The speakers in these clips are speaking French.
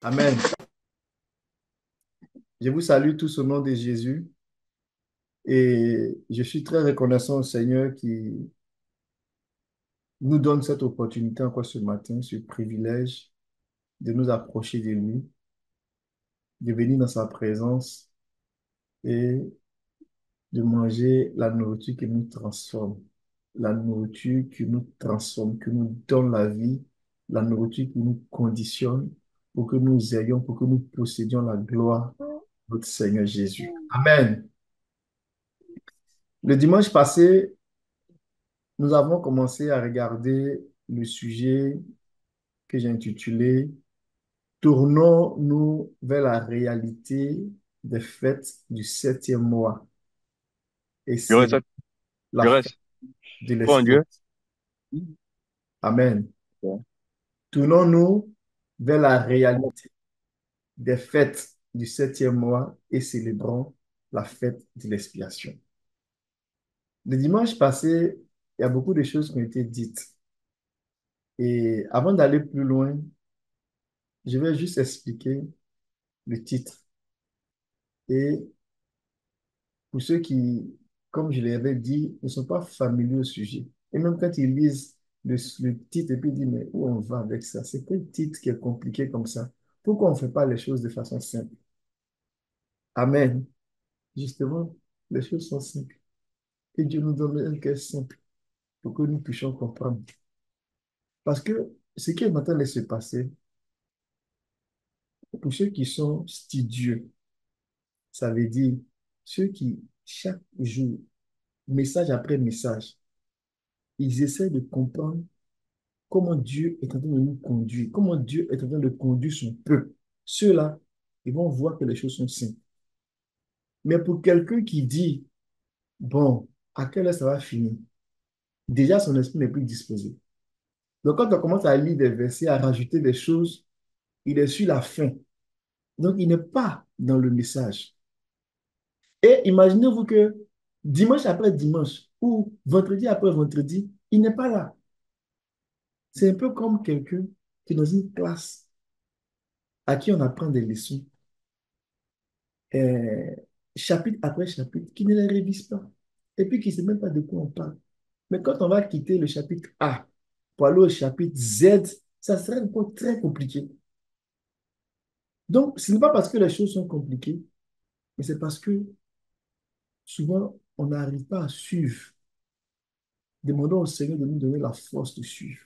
Amen. Je vous salue tous au nom de Jésus et je suis très reconnaissant au Seigneur qui nous donne cette opportunité encore ce matin, ce privilège de nous approcher de lui, de venir dans sa présence et de manger la nourriture qui nous transforme, la nourriture qui nous transforme, qui nous donne la vie, la nourriture qui nous conditionne pour que nous ayons, pour que nous possédions la gloire de notre Seigneur Jésus. Amen. Le dimanche passé, nous avons commencé à regarder le sujet que j'ai intitulé Tournons-nous vers la réalité des fêtes du septième mois. Et Je c'est reste, la je fête reste. de Bon l'Esprit. Dieu. Amen. Tournons-nous vers la réalité des fêtes du septième mois et célébrons la fête de l'expiation. Le dimanche passé, il y a beaucoup de choses qui ont été dites. Et avant d'aller plus loin, je vais juste expliquer le titre. Et pour ceux qui, comme je l'avais dit, ne sont pas familiers au sujet. Et même quand ils lisent le titre et puis ils disent, mais où on va avec ça? C'est quel titre qui est compliqué comme ça? Pourquoi on ne fait pas les choses de façon simple? Amen. Justement, les choses sont simples. Que Dieu nous donne un cœur simple pour que nous puissions comprendre. Parce que ce qui est en train de se passer, pour ceux qui sont studieux, ça veut dire ceux qui, chaque jour, message après message, ils essaient de comprendre comment Dieu est en train de nous conduire, comment Dieu est en train de conduire son peuple. Ceux-là, ils vont voir que les choses sont simples. Mais pour quelqu'un qui dit, bon, à quelle heure ça va finir? Déjà, son esprit n'est plus disposé. Donc, quand on commence à lire des versets, à rajouter des choses, il est sur la fin. Donc, il n'est pas dans le message. Et imaginez-vous que dimanche après dimanche ou vendredi après vendredi, il n'est pas là. C'est un peu comme quelqu'un qui est dans une classe à qui on apprend des leçons euh, chapitre après chapitre, qui ne les révise pas, et puis qui ne sait même pas de quoi on parle. Mais quand on va quitter le chapitre A pour aller au chapitre Z, ça serait encore très compliqué. Donc, ce n'est pas parce que les choses sont compliquées, mais c'est parce que souvent, on n'arrive pas à suivre. Demandons au Seigneur de nous donner la force de suivre.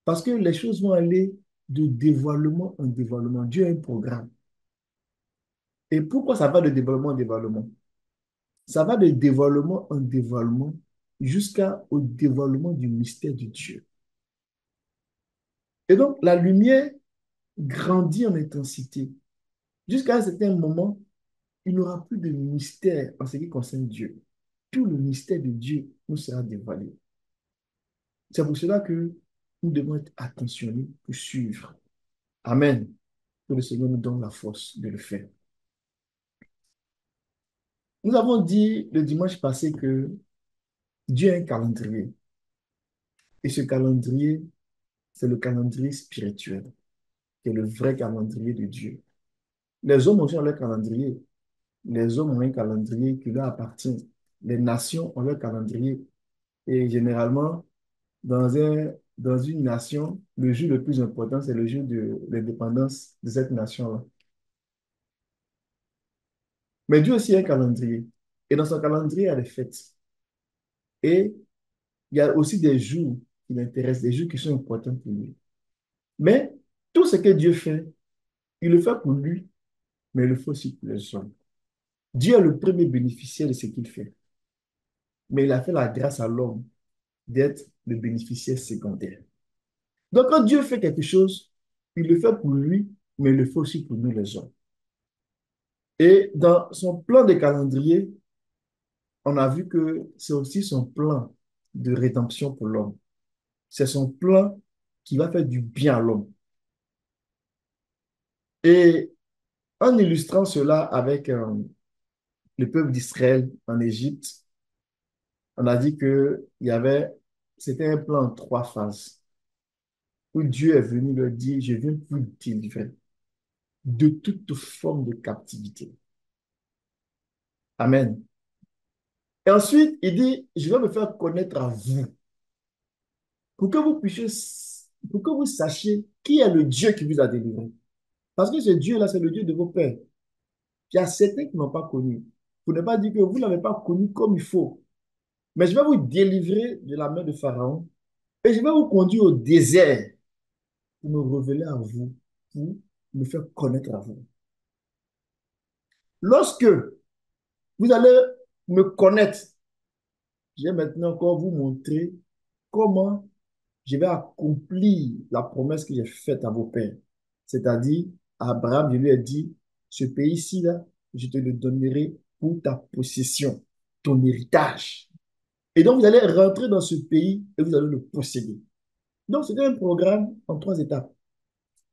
Parce que les choses vont aller de dévoilement en dévoilement. Dieu a un programme. Et pourquoi ça va de dévoilement en dévoilement? Ça va de dévoilement en dévoilement jusqu'au dévoilement du mystère de Dieu. Et donc, la lumière grandit en intensité. Jusqu'à un certain moment, il n'y aura plus de mystère en ce qui concerne Dieu. Tout le mystère de Dieu nous sera dévoilé. C'est pour cela que nous devons être attentionnés pour suivre. Amen. Que le Seigneur nous donne la force de le faire. Nous avons dit le dimanche passé que Dieu a un calendrier. Et ce calendrier, c'est le calendrier spirituel, qui est le vrai calendrier de Dieu. Les hommes aussi ont leur calendrier. Les hommes ont un calendrier qui leur appartient. Les nations ont leur calendrier. Et généralement, dans une nation, le jour le plus important, c'est le jour de l'indépendance de cette nation-là. Mais Dieu aussi a un calendrier. Et dans son calendrier, il y a des fêtes. Et il y a aussi des jours qui l'intéressent, des jours qui sont importants pour lui. Mais tout ce que Dieu fait, il le fait pour lui, mais il le fait aussi pour les hommes. Dieu est le premier bénéficiaire de ce qu'il fait. Mais il a fait la grâce à l'homme d'être le bénéficiaire secondaire. Donc, quand Dieu fait quelque chose, il le fait pour lui, mais il le fait aussi pour nous les hommes. Et dans son plan de calendrier, on a vu que c'est aussi son plan de rédemption pour l'homme. C'est son plan qui va faire du bien à l'homme. Et en illustrant cela avec le peuple d'Israël en Égypte, on a dit que c'était un plan en trois phases. où Dieu est venu leur dire, je viens vous délivrer de toute forme de captivité. Amen. Et ensuite, il dit, je vais me faire connaître à vous pour que vous puissiez, pour que vous sachiez qui est le Dieu qui vous a délivré. Parce que ce Dieu-là, c'est le Dieu de vos pères. Il y a certains qui n'ont pas connu. Pour ne pas dire que vous ne l'avez pas connu comme il faut. Mais je vais vous délivrer de la main de Pharaon et je vais vous conduire au désert pour me révéler à vous, pour me faire connaître à vous. Lorsque vous allez me connaître, je vais maintenant encore vous montrer comment je vais accomplir la promesse que j'ai faite à vos pères. C'est-à-dire, à Abraham, je lui ai dit, ce pays-ci, là, je te le donnerai pour ta possession, ton héritage. Et donc, vous allez rentrer dans ce pays et vous allez le posséder. Donc, c'était un programme en 3 étapes.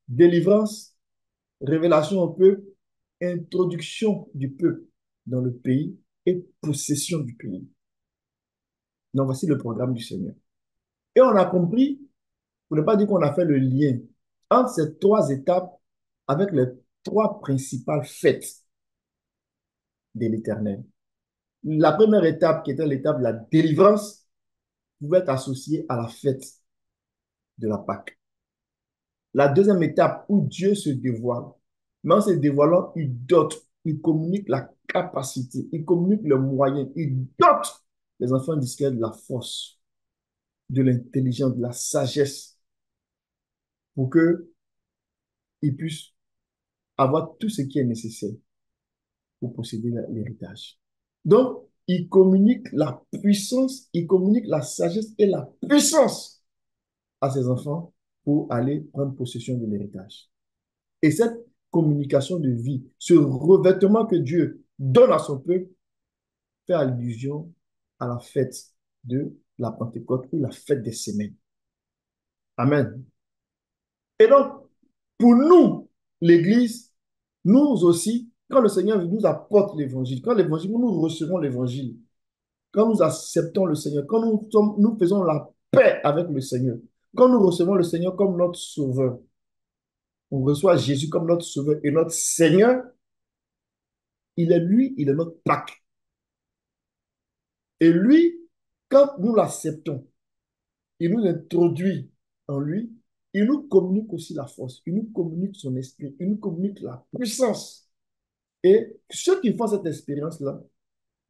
Délivrance, révélation au peuple, introduction du peuple dans le pays et possession du pays. Donc, voici le programme du Seigneur. Et on a compris, pour ne pas dire qu'on a fait le lien entre ces 3 étapes avec les 3 principales fêtes de l'Éternel. La première étape, qui était l'étape de la délivrance, pouvait être associée à la fête de la Pâque. La deuxième étape où Dieu se dévoile, mais en se dévoilant, il dote, il communique la capacité, il communique le moyen, il dote les enfants d'Israël de la force, de l'intelligence, de la sagesse pour qu'ils puissent avoir tout ce qui est nécessaire pour posséder l'héritage. Donc, il communique la puissance, il communique la sagesse et la puissance à ses enfants pour aller prendre possession de l'héritage. Et cette communication de vie, ce revêtement que Dieu donne à son peuple, fait allusion à la fête de la Pentecôte ou la fête des semaines. Amen. Et donc, pour nous, l'Église, nous aussi, quand le Seigneur nous apporte l'Évangile, quand l'évangile, nous recevons l'Évangile, quand nous acceptons le Seigneur, quand nous faisons la paix avec le Seigneur, quand nous recevons le Seigneur comme notre Sauveur, on reçoit Jésus comme notre Sauveur et notre Seigneur, il est lui, il est notre Pâque. Et lui, quand nous l'acceptons, il nous introduit en lui, il nous communique aussi la force, il nous communique son esprit, il nous communique la puissance. Et ceux qui font cette expérience-là,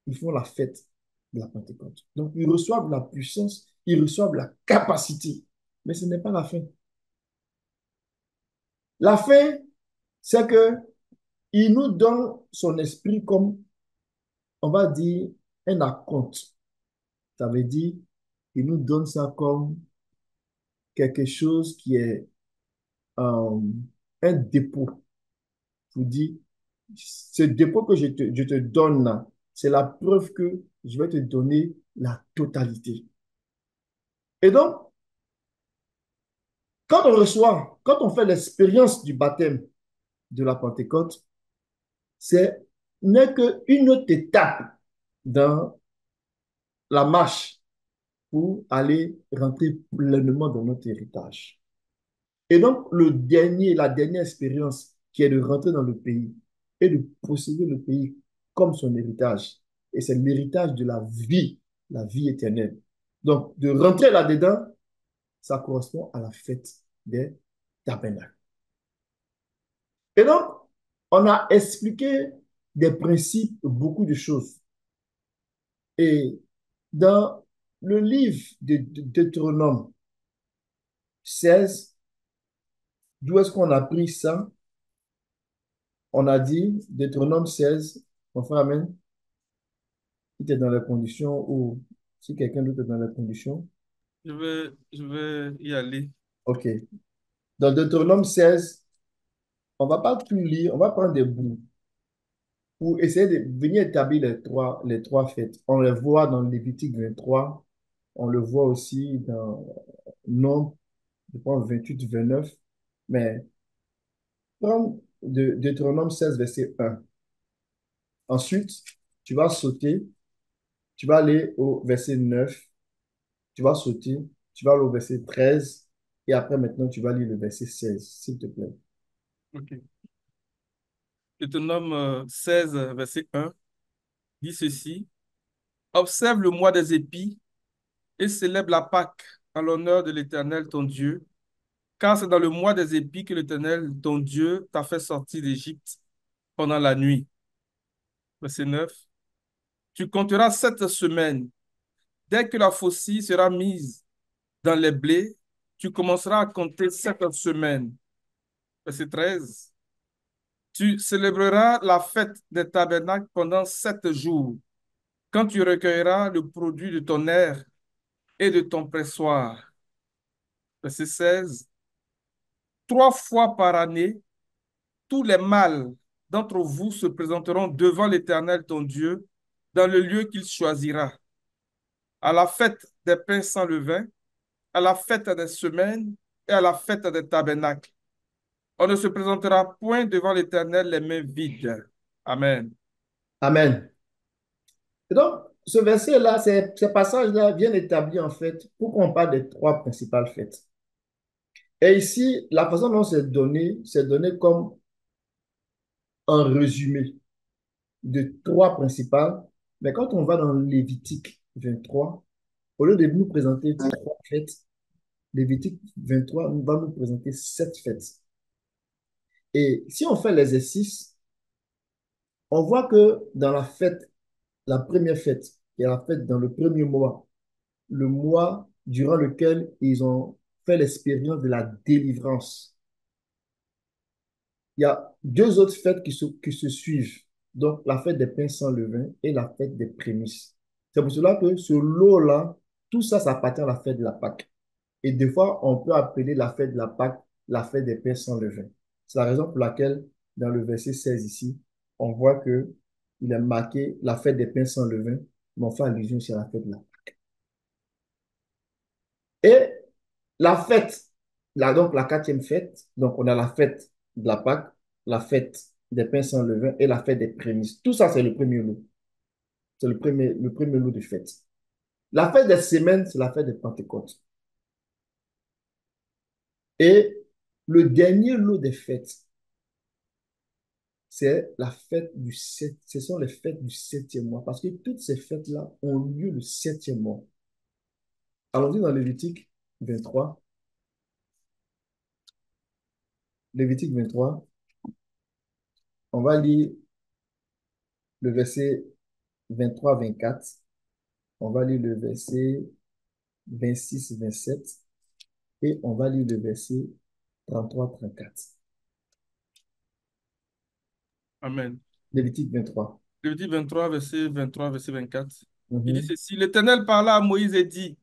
ils font la fête de la Pentecôte. Donc, ils reçoivent la puissance, ils reçoivent la capacité. Mais ce n'est pas la fin. La fin, c'est que il nous donne son esprit comme, on va dire, un acompte. Ça veut dire, il nous donne ça comme quelque chose qui est un dépôt. Je vous dis, ce dépôt que je te donne là, c'est la preuve que je vais te donner la totalité. Et donc, quand on reçoit, quand on fait l'expérience du baptême de la Pentecôte, c'est n'est qu'une autre étape dans la marche pour aller rentrer pleinement dans notre héritage. Et donc, la dernière expérience qui est de rentrer dans le pays et de posséder le pays comme son héritage. Et c'est l'héritage de la vie éternelle. Donc, de rentrer là-dedans, ça correspond à la fête des tabernacles. Et donc, on a expliqué des principes, beaucoup de choses. Et dans le livre de Deutéronome 16, d'où est-ce qu'on a pris ça? On a dit, Deutéronome 16, mon frère, Amen, si tu es dans les conditions ou si quelqu'un d'autre est dans les conditions. Je vais y aller. OK. Dans Deutéronome 16, on ne va pas tout lire, on va prendre des bouts pour essayer de venir établir les trois fêtes. On les voit dans Lévitique 23, on le voit aussi dans Nombre, je pense 28, 29, mais prends de Deutéronome 16, verset 1. Ensuite, tu vas sauter, tu vas aller au verset 9, tu vas sauter, tu vas aller au verset 13, Et après, maintenant, tu vas lire le verset 16, s'il te plaît. Ok. Deutéronome 16, verset 1 dit ceci. Observe le mois des épis et célèbre la Pâque en l'honneur de l'Éternel ton Dieu, car c'est dans le mois des épis que l'Éternel ton Dieu t'a fait sortir d'Égypte pendant la nuit. Verset 9. Tu compteras 7 semaines. Dès que la faucille sera mise dans les blés, tu commenceras à compter 7 semaines. Verset 13. Tu célébreras la fête des tabernacles pendant 7 jours, quand tu recueilleras le produit de ton aire et de ton pressoir. Verset 16. 3 fois par année, tous les mâles d'entre vous se présenteront devant l'Éternel ton Dieu dans le lieu qu'il choisira, à la fête des pains sans levain, à la fête des semaines et à la fête des tabernacles. On ne se présentera point devant l'Éternel les mains vides. Amen. Amen. Et donc, ce verset-là, ce passage-là vient établir en fait pourquoi on parle des trois principales fêtes. Et ici, la façon dont c'est donné comme un résumé de trois principales. Mais quand on va dans Lévitique 23, au lieu de nous présenter trois fêtes, Lévitique 23 va nous présenter 7 fêtes. Et si on fait l'exercice, on voit que dans la fête, la première fête, qui est la fête dans le premier mois, le mois durant lequel ils ont fait l'expérience de la délivrance. Il y a deux autres fêtes qui se suivent. Donc, la fête des pains sans levain et la fête des prémices. C'est pour cela que ce lot-là, tout ça, ça appartient à la fête de la Pâque. Et des fois, on peut appeler la fête de la Pâque la fête des pains sans levain. C'est la raison pour laquelle, dans le verset 16 ici, on voit que il est marqué la fête des pains sans levain, mais on fait allusion sur la fête de la Pâque. Et la fête, donc la quatrième fête, donc on a la fête de la Pâque, la fête des pains sans levain et la fête des prémices. Tout ça, c'est le premier lot. C'est le premier lot de fêtes. La fête des semaines, c'est la fête de Pentecôte. Et le dernier lot des fêtes, c'est la fête du ce sont les fêtes du septième mois. Parce que toutes ces fêtes-là ont lieu le septième mois. Allons-y dans Lévitique 23. Lévitique 23, on va lire le verset 23-24. On va lire le verset 26-27 et on va lire le verset 33-34. Amen. Lévitique 23. Lévitique 23, verset 24. Il dit Mhm. ceci. L'Éternel parla à Moïse et dit,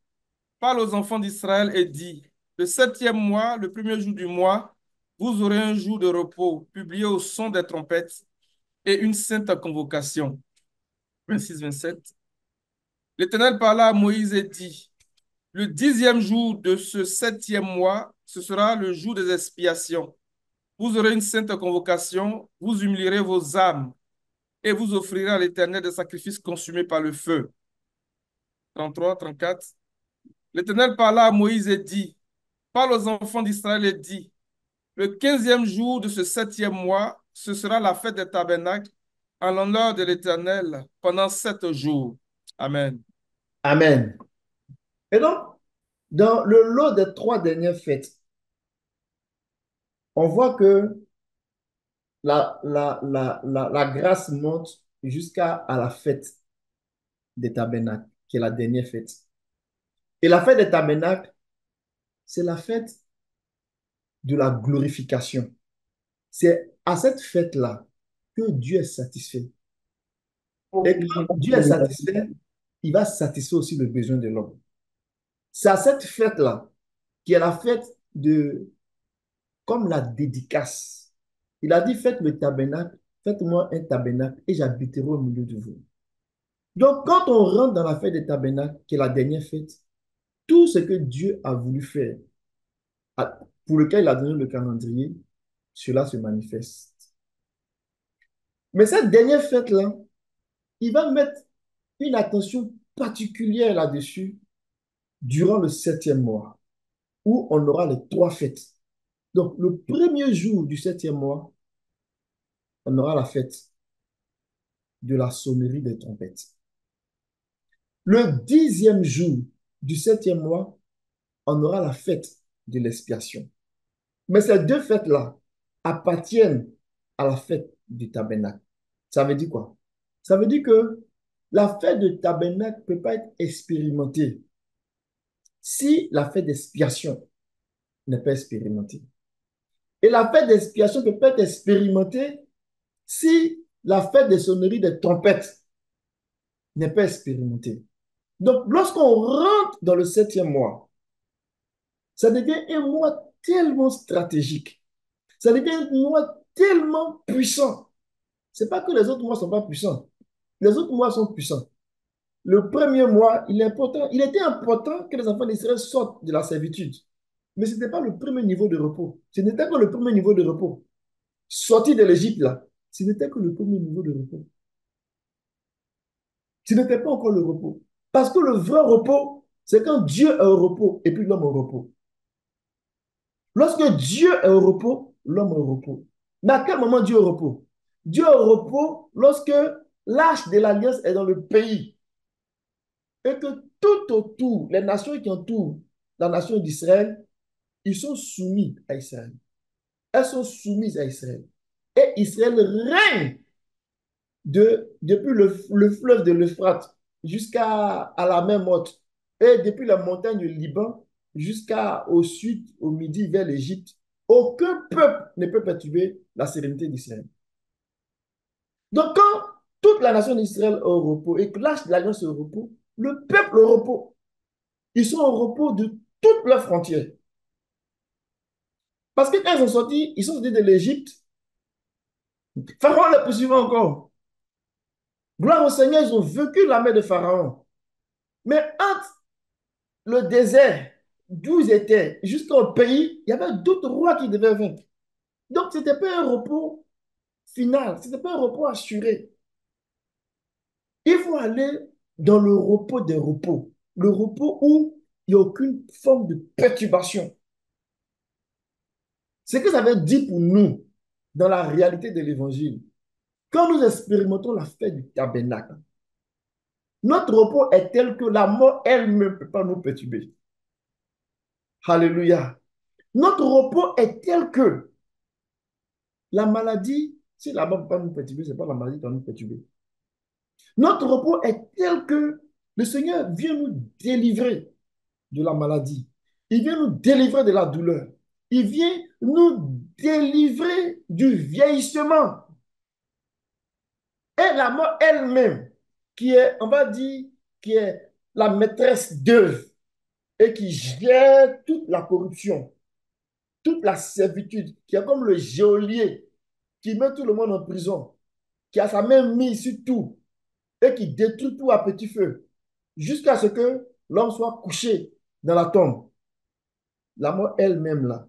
parle aux enfants d'Israël et dit, le septième mois, le premier jour du mois, vous aurez un jour de repos, publié au son des trompettes, et une sainte convocation. 26, 27. L'Éternel parla à Moïse et dit, le 10e jour de ce septième mois, ce sera le jour des expiations. Vous aurez une sainte convocation, vous humilierez vos âmes et vous offrirez à l'Éternel des sacrifices consumés par le feu. 33, 34. L'Éternel parla à Moïse et dit, parle aux enfants d'Israël et dit, le 15e jour de ce septième mois, ce sera la fête des tabernacles en l'honneur de l'Éternel pendant 7 jours. Amen. Amen. Et donc, dans le lot des trois dernières fêtes, on voit que la grâce monte jusqu'à à la fête des tabernacles, qui est la dernière fête. Et la fête des tabernacles, c'est la fête de la glorification. C'est à cette fête-là que Dieu est satisfait. Et quand Dieu est satisfait, il va satisfaire aussi le besoin de l'homme. C'est à cette fête-là, qui est la fête de, comme la dédicace. Il a dit, faites le tabernacle, faites-moi un tabernacle et j'habiterai au milieu de vous. Donc, quand on rentre dans la fête des tabernacles, qui est la dernière fête, tout ce que Dieu a voulu faire, pour lequel il a donné le calendrier, cela se manifeste. Mais cette dernière fête-là, il va mettre une attention particulière là-dessus durant le septième mois. où on aura les trois fêtes. Donc, le premier jour du septième mois, on aura la fête de la sonnerie des trompettes. Le dixième jour du septième mois, on aura la fête de l'expiation. Mais ces deux fêtes-là appartiennent à la fête du tabernacle. Ça veut dire quoi? Ça veut dire que la fête du tabernacle ne peut pas être expérimentée si la fête d'expiation n'est pas expérimentée. Et la fête d'expiation ne peut pas être expérimentée si la fête des sonneries des trompettes n'est pas expérimentée. Donc, lorsqu'on rentre dans le septième mois, ça devient un mois tellement stratégique. Ça devient un mois tellement puissant. Ce n'est pas que les autres mois ne sont pas puissants. Les autres mois sont puissants. Le premier mois, il est important. Il était important que les enfants d'Israël sortent de la servitude. Mais ce n'était pas le premier niveau de repos. Ce n'était que le premier niveau de repos. Sortir de l'Égypte, là, ce n'était que le premier niveau de repos. Ce n'était pas encore le repos. Parce que le vrai repos, c'est quand Dieu est au repos et puis l'homme est au repos. Lorsque Dieu est au repos, l'homme est au repos. Mais à quel moment Dieu est au repos? Dieu est au repos lorsque l'arche de l'alliance est dans le pays et que tout autour, les nations qui entourent la nation d'Israël, ils sont soumis à Israël. Elles sont soumises à Israël. Et Israël règne depuis le fleuve de l'Euphrate jusqu'à à la mer Morte et depuis la montagne du Liban jusqu'au sud, au midi, vers l'Égypte. Aucun peuple ne peut perturber la sérénité d'Israël. Donc, quand toute la nation d'Israël est au repos et que l'arche de l'alliance est au repos, le peuple est au repos. Ils sont au repos de toutes leurs frontières. Parce que quand ils sont sortis de l'Égypte, Pharaon les poursuivait encore. Gloire au Seigneur, ils ont vaincu la mer de Pharaon. Mais entre le désert d'où ils étaient jusqu'au pays, il y avait d'autres rois qui devaient vaincre. Donc, ce n'était pas un repos final, ce n'était pas un repos assuré. Il faut aller dans le repos des repos, le repos où il n'y a aucune forme de perturbation. Ce que ça veut dire pour nous, dans la réalité de l'évangile, quand nous expérimentons la fête du tabernacle, notre repos est tel que la mort elle-même ne peut pas nous perturber. Alléluia. Notre repos est tel que la maladie, si la mort ne peut pas nous perturber, ce n'est pas la maladie qui va nous perturber. Notre repos est tel que le Seigneur vient nous délivrer de la maladie. Il vient nous délivrer de la douleur. Il vient nous délivrer du vieillissement. Et la mort elle-même, qui est, on va dire, qui est la maîtresse d'œuvre et qui gère toute la corruption, toute la servitude, qui est comme le geôlier qui met tout le monde en prison, qui a sa main mise sur tout et qui détruit tout à petit feu, jusqu'à ce que l'homme soit couché dans la tombe. La mort elle-même, là,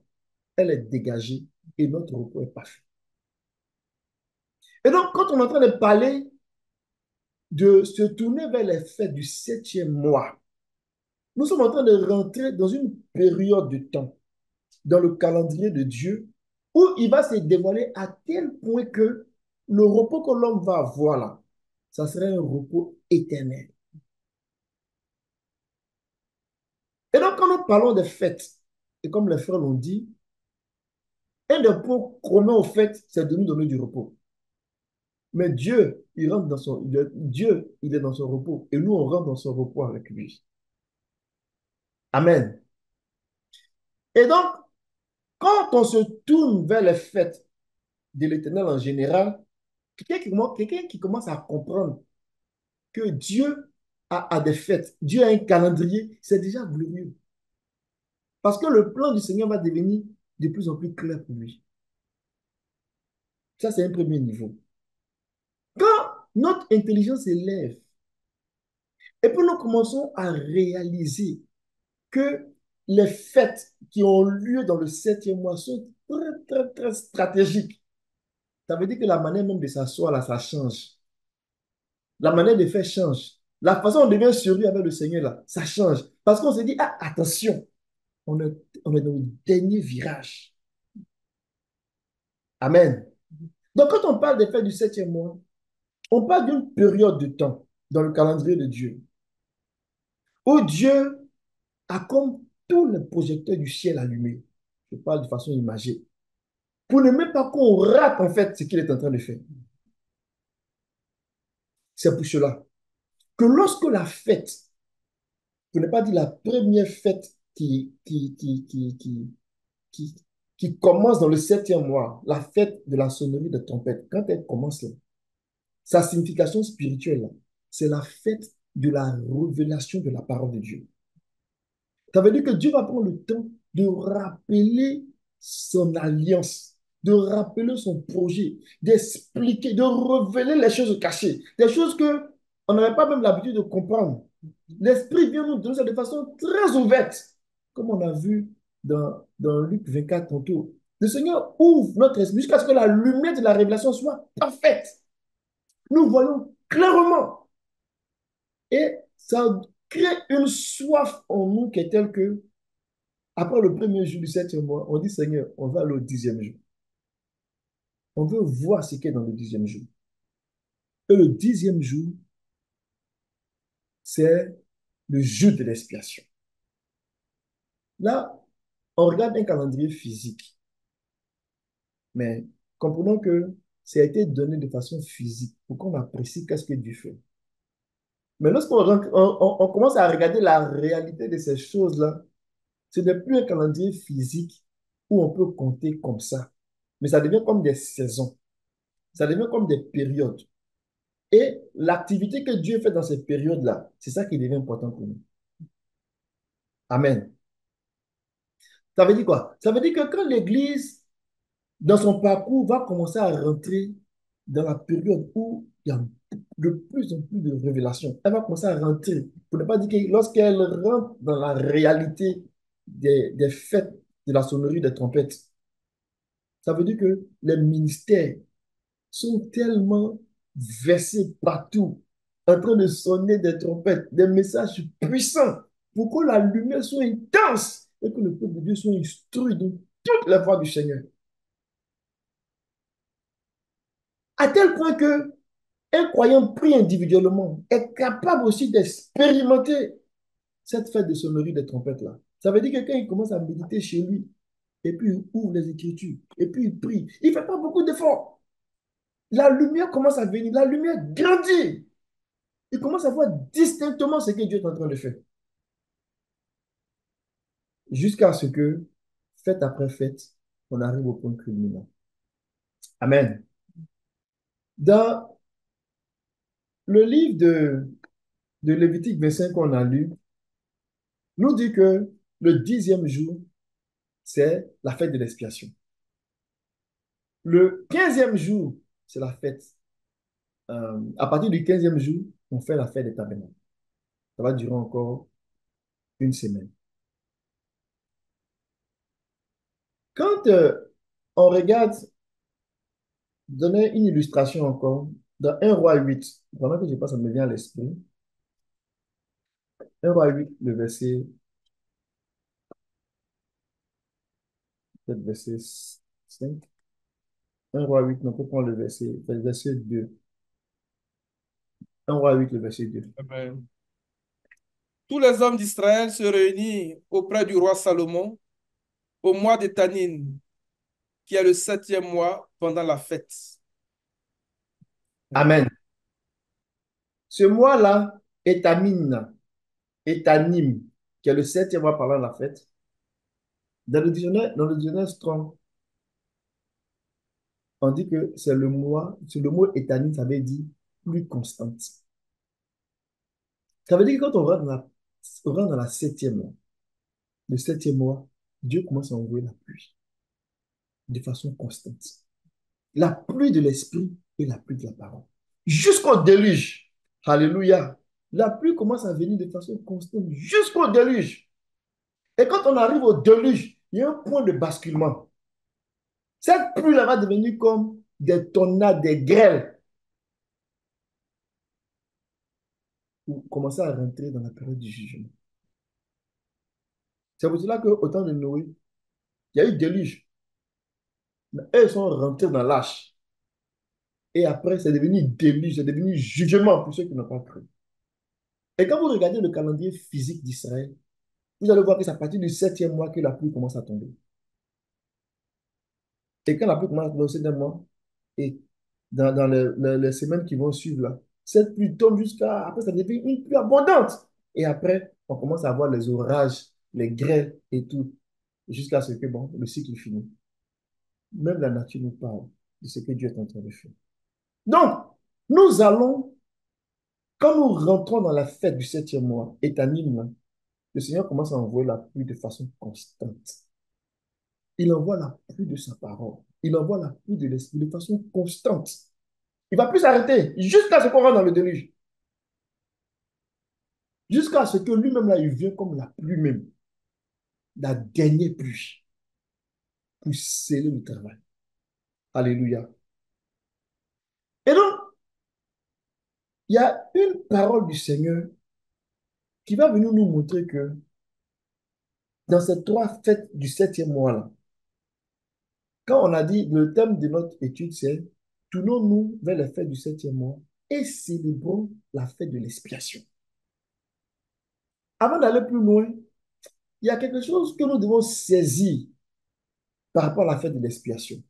elle est dégagée et notre repos est parfait. Et donc, quand on est en train de parler de se tourner vers les fêtes du septième mois, nous sommes en train de rentrer dans une période de temps, dans le calendrier de Dieu, où il va se dévoiler à tel point que le repos que l'homme va avoir là, ça serait un repos éternel. Et donc, quand nous parlons des fêtes, et comme les frères l'ont dit, un des points communs aux fêtes, c'est de nous donner du repos. Mais Dieu, il rentre dans son, Dieu, il est dans son repos, et nous, on rentre dans son repos avec lui. Amen. Et donc, quand on se tourne vers les fêtes de l'Éternel en général, quelqu'un qui commence à comprendre que Dieu a des fêtes, Dieu a un calendrier, c'est déjà glorieux. Parce que le plan du Seigneur va devenir de plus en plus clair pour lui. Ça, c'est un premier niveau. Quand notre intelligence s'élève, et puis nous commençons à réaliser que les fêtes qui ont lieu dans le septième mois sont très, très, très stratégiques. Ça veut dire que la manière même de s'asseoir, là, ça change. La manière de faire change. La façon dont on devient sérieux avec le Seigneur, là, ça change. Parce qu'on se dit, ah, attention, On est, on est dans le dernier virage. Amen. Donc, quand on parle des fêtes du septième mois, on parle d'une période de temps dans le calendrier de Dieu où Dieu a comme tous les projecteurs du ciel allumés. Je parle de façon imagée. Pour ne même pas qu'on rate en fait ce qu'il est en train de faire. C'est pour cela que lorsque la fête, pour ne pas dire la première fête qui, qui commence dans le septième mois, la fête de la sonnerie de trompette, quand elle commence là, sa signification spirituelle, c'est la fête de la révélation de la parole de Dieu. Ça veut dire que Dieu va prendre le temps de rappeler son alliance, de rappeler son projet, d'expliquer, de révéler les choses cachées, des choses que on n'avait pas même l'habitude de comprendre. L'Esprit vient nous donner ça de façon très ouverte, comme on a vu dans Luc 24 tantôt. Le Seigneur ouvre notre esprit jusqu'à ce que la lumière de la révélation soit parfaite. Nous voyons clairement. Et ça crée une soif en nous qui est telle que, après le premier jour du septième mois, on dit, Seigneur, on va aller au dixième jour. On veut voir ce qu'il y a dans le dixième jour. Et le dixième jour, c'est le jour de l'expiation. Là, on regarde un calendrier physique, mais comprenons que ça a été donné de façon physique pour qu'on apprécie qu'est-ce que Dieu fait. Mais lorsqu'on on commence à regarder la réalité de ces choses-là, ce n'est plus un calendrier physique où on peut compter comme ça, mais ça devient comme des saisons, ça devient comme des périodes. Et l'activité que Dieu fait dans ces périodes-là, c'est ça qui devient important pour nous. Amen. Ça veut dire quoi? Ça veut dire que quand l'Église, dans son parcours, va commencer à rentrer dans la période où il y a de plus en plus de révélations, elle va commencer à rentrer. Pour ne pas dire que lorsqu'elle rentre dans la réalité des fêtes de la sonnerie des trompettes, ça veut dire que les ministères sont tellement versés partout, en train de sonner des trompettes, des messages puissants, pour que la lumière soit intense et que le peuple de Dieu soit instruit de toute la voix du Seigneur. À tel point que un croyant pris individuellement est capable aussi d'expérimenter cette fête de sonnerie des trompettes-là. Ça veut dire que quand il commence à méditer chez lui, et puis il ouvre les Écritures, et puis il prie, il ne fait pas beaucoup d'efforts. La lumière commence à venir, la lumière grandit. Il commence à voir distinctement ce que Dieu est en train de faire. Jusqu'à ce que, fête après fête, on arrive au point culminant. Amen. Dans le livre de Lévitique 25 qu'on a lu, nous dit que le dixième jour, c'est la fête de l'expiation. Le quinzième jour, c'est la fête. À partir du quinzième jour, on fait la fête des tabernacles. Ça va durer encore une semaine. Quand on regarde, donner une illustration encore, dans 1 roi 8, pendant que je passe, ça me vient à l'esprit. 1 roi 8, le verset, peut-être verset 5. 1 roi 8, on peut prendre le verset 2. 1 roi 8, le verset 2. Amen. Tous les hommes d'Israël se réunirent auprès du roi Salomon au mois de Tanin, qui est le septième mois pendant la fête. Amen. Amen. Ce mois-là, Étanim, qui est le septième mois pendant la fête, dans le dictionnaire Strong, on dit que c'est le mot Étanim, ça veut dire plus constante. Ça veut dire que quand on rentre dans la septième mois, le septième mois, Dieu commence à envoyer la pluie de façon constante. La pluie de l'esprit et la pluie de la parole. Jusqu'au déluge. Alléluia. La pluie commence à venir de façon constante jusqu'au déluge. Et quand on arrive au déluge, il y a un point de basculement. Cette pluie-là va devenir comme des tornades, des grêles, pour commencer à rentrer dans la période du jugement. C'est pour cela qu'au temps de Noé, il y a eu déluge. Mais eux, ils sont rentrés dans l'arche. Et après, c'est devenu déluge, c'est devenu jugement pour ceux qui n'ont pas cru. Et quand vous regardez le calendrier physique d'Israël, vous allez voir que c'est à partir du septième mois que la pluie commence à tomber. Et quand la pluie commence à tomber au septième mois, et dans les semaines qui vont suivre, là, cette pluie tombe jusqu'à... Après, ça devient une pluie abondante. Et après, on commence à avoir les orages, les grêles et tout, jusqu'à ce que, bon, le cycle finit. Même la nature nous parle de ce que Dieu est en train de faire. Donc, nous allons, quand nous rentrons dans la fête du septième mois, et anime, le Seigneur commence à envoyer la pluie de façon constante. Il envoie la pluie de sa parole. Il envoie la pluie de l'Esprit de façon constante. Il ne va plus s'arrêter jusqu'à ce qu'on rentre dans le déluge. Jusqu'à ce que lui-même, là, il vienne comme la pluie même. La dernière pluie pour sceller le travail. Alléluia. Et donc, il y a une parole du Seigneur qui va venir nous montrer que dans ces trois fêtes du septième mois-là, quand on a dit, le thème de notre étude, c'est tournons-nous vers les fêtes du septième mois et célébrons la fête de l'expiation. Avant d'aller plus loin, il y a quelque chose que nous devons saisir par rapport à la fête de l'expiation.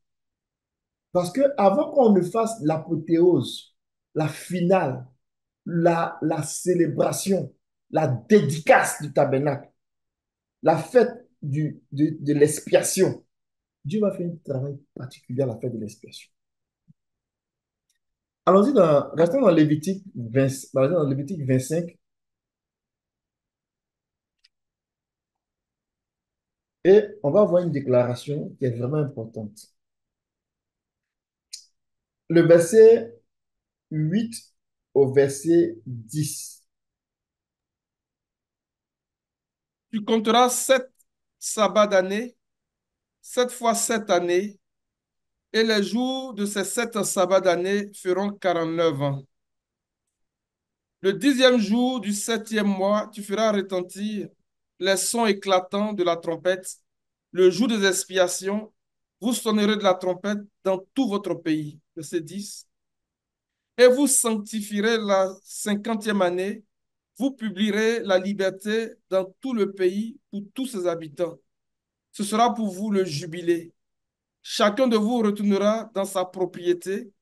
Parce que avant qu'on ne fasse l'apothéose, la finale, la célébration, la dédicace du tabernacle, la fête de l'expiation, Dieu va faire un travail particulier à la fête de l'expiation. Allons-y restons dans Lévitique 20, par exemple, dans Lévitique 25, et on va voir une déclaration qui est vraiment importante. Le verset 8 au verset 10. Tu compteras 7 sabbats d'année, 7 fois 7 années, et les jours de ces 7 sabbats d'année feront 49 ans. Le 10e jour du 7e mois, tu feras retentir les sons éclatants de la trompette. Le jour des expiations, vous sonnerez de la trompette dans tout votre pays. Verset 10. Et vous sanctifierez la 50e année. Vous publierez la liberté dans tout le pays pour tous ses habitants. Ce sera pour vous le jubilé. Chacun de vous retournera dans sa propriété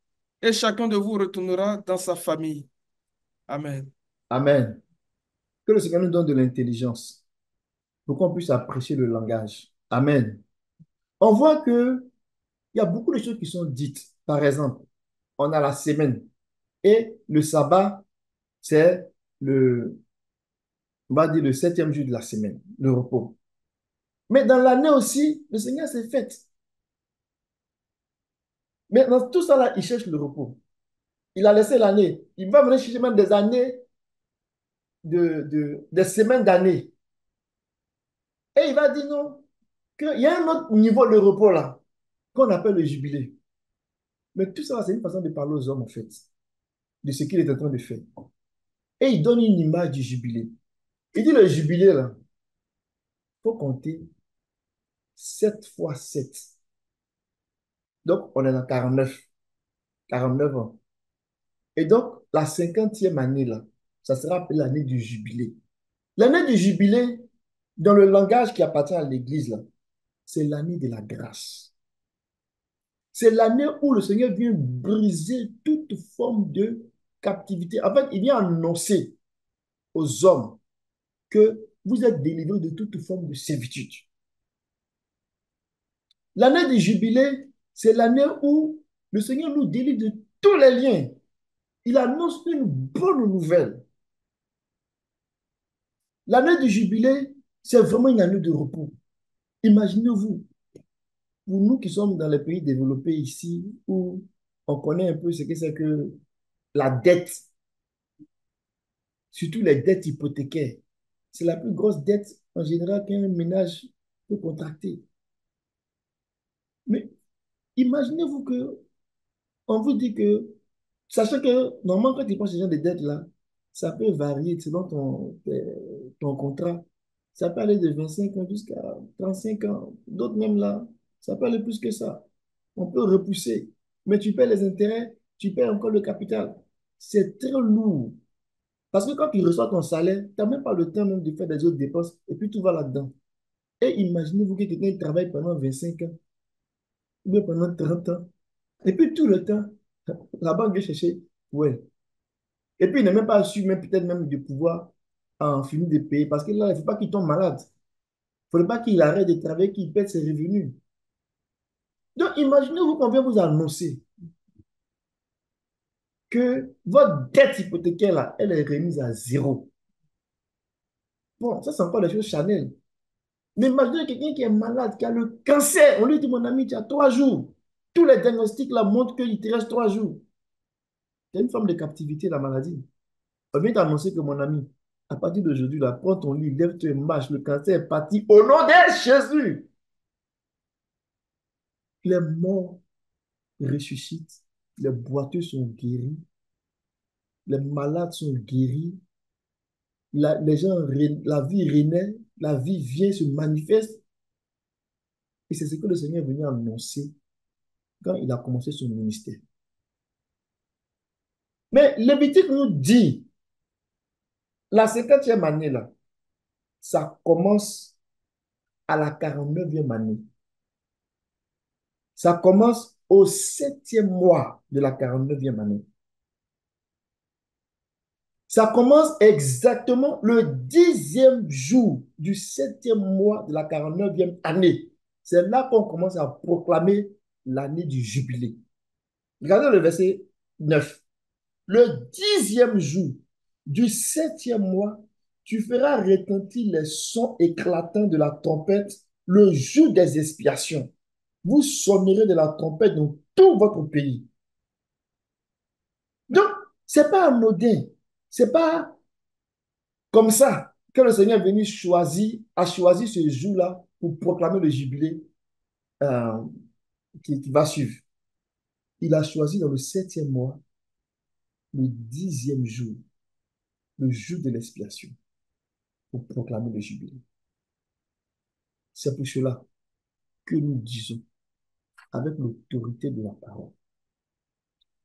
et chacun de vous retournera dans sa famille. Amen. Amen. Que le Seigneur nous donne de l'intelligence pour qu'on puisse apprécier le langage. Amen. On voit que il y a beaucoup de choses qui sont dites. Par exemple, on a la semaine et le sabbat, c'est on va dire le septième jour de la semaine, le repos. Mais dans l'année aussi, le Seigneur s'est fait. Mais dans tout ça là, il cherche le repos. Il a laissé l'année. Il va venir chercher même des années, des semaines d'années. Et il va dire non, qu'il y a un autre niveau de repos là, qu'on appelle le jubilé. Mais tout ça, c'est une façon de parler aux hommes, en fait, de ce qu'il est en train de faire. Et il donne une image du jubilé. Il dit le jubilé, là, il faut compter 7 fois 7. Donc, on est dans 49 ans. Et donc, la 50e année, là, ça sera appelé l'année du jubilé. L'année du jubilé, dans le langage qui appartient à l'Église, là, c'est l'année de la grâce. C'est l'année où le Seigneur vient briser toute forme de captivité. En fait, il vient annoncer aux hommes que vous êtes délivrés de toute forme de servitude. L'année du jubilé, c'est l'année où le Seigneur nous délivre de tous les liens. Il annonce une bonne nouvelle. L'année du jubilé, c'est vraiment une année de repos. Imaginez-vous, pour nous qui sommes dans les pays développés ici, où on connaît un peu ce que c'est que la dette, surtout les dettes hypothécaires, c'est la plus grosse dette en général qu'un ménage peut contracter. Mais imaginez-vous que on vous dit que, sachant que normalement, quand tu prends ce genre de dettes-là, ça peut varier selon ton contrat. Ça peut aller de 25 ans jusqu'à 35 ans. D'autres même là, ça peut aller plus que ça. On peut repousser. Mais tu paies les intérêts, tu paies encore le capital. C'est très lourd. Parce que quand tu reçois ton salaire, tu n'as même pas le temps même de faire des autres dépenses et puis tout va là-dedans. Et imaginez-vous que quelqu'un travaille pendant 25 ans ou bien pendant 30 ans. Et puis tout le temps, la banque vient chercher. Ouais. Et puis il n'est même pas sûr, même peut-être même de pouvoir en finir de payer. Parce que là, il ne faut pas qu'il tombe malade. Il ne faut pas qu'il arrête de travailler, qu'il perde ses revenus. Donc imaginez-vous qu'on vient vous annoncer que votre dette hypothécaire là, elle est remise à zéro. Bon, ça c'est encore des choses Chanel. Mais imaginez quelqu'un qui est malade, qui a le cancer. On lui dit, mon ami, tu as 3 jours. Tous les diagnostics là montrent qu'il te reste 3 jours. C'est une forme de captivité, la maladie. On vient t'annoncer que mon ami, à partir d'aujourd'hui, là, prends ton lit, lève-toi et marche. Le cancer est parti au nom de Jésus. Les morts ressuscitent. Les boiteux sont guéris. Les malades sont guéris. Les gens, la vie renaît. La vie vient, se manifeste. Et c'est ce que le Seigneur est venu annoncer quand il a commencé son ministère. Mais Lévitique nous dit, la 50e année, là, ça commence à la 49e année. Ça commence au 7e mois de la 49e année. Ça commence exactement le 10e jour du 7e mois de la 49e année. C'est là qu'on commence à proclamer l'année du jubilé. Regardez le verset 9. Le 10e jour du 7e mois, tu feras retentir les sons éclatants de la trompette le jour des expiations. Vous sonnerez de la trompette dans tout votre pays. Donc, ce n'est pas anodin. Ce n'est pas comme ça que le Seigneur est venu choisir, a choisi ce jour-là pour proclamer le jubilé euh, qui va suivre. Il a choisi dans le 7e mois, le 10e jour, le jour de l'expiation, pour proclamer le jubilé. C'est pour cela que nous disons, avec l'autorité de la parole,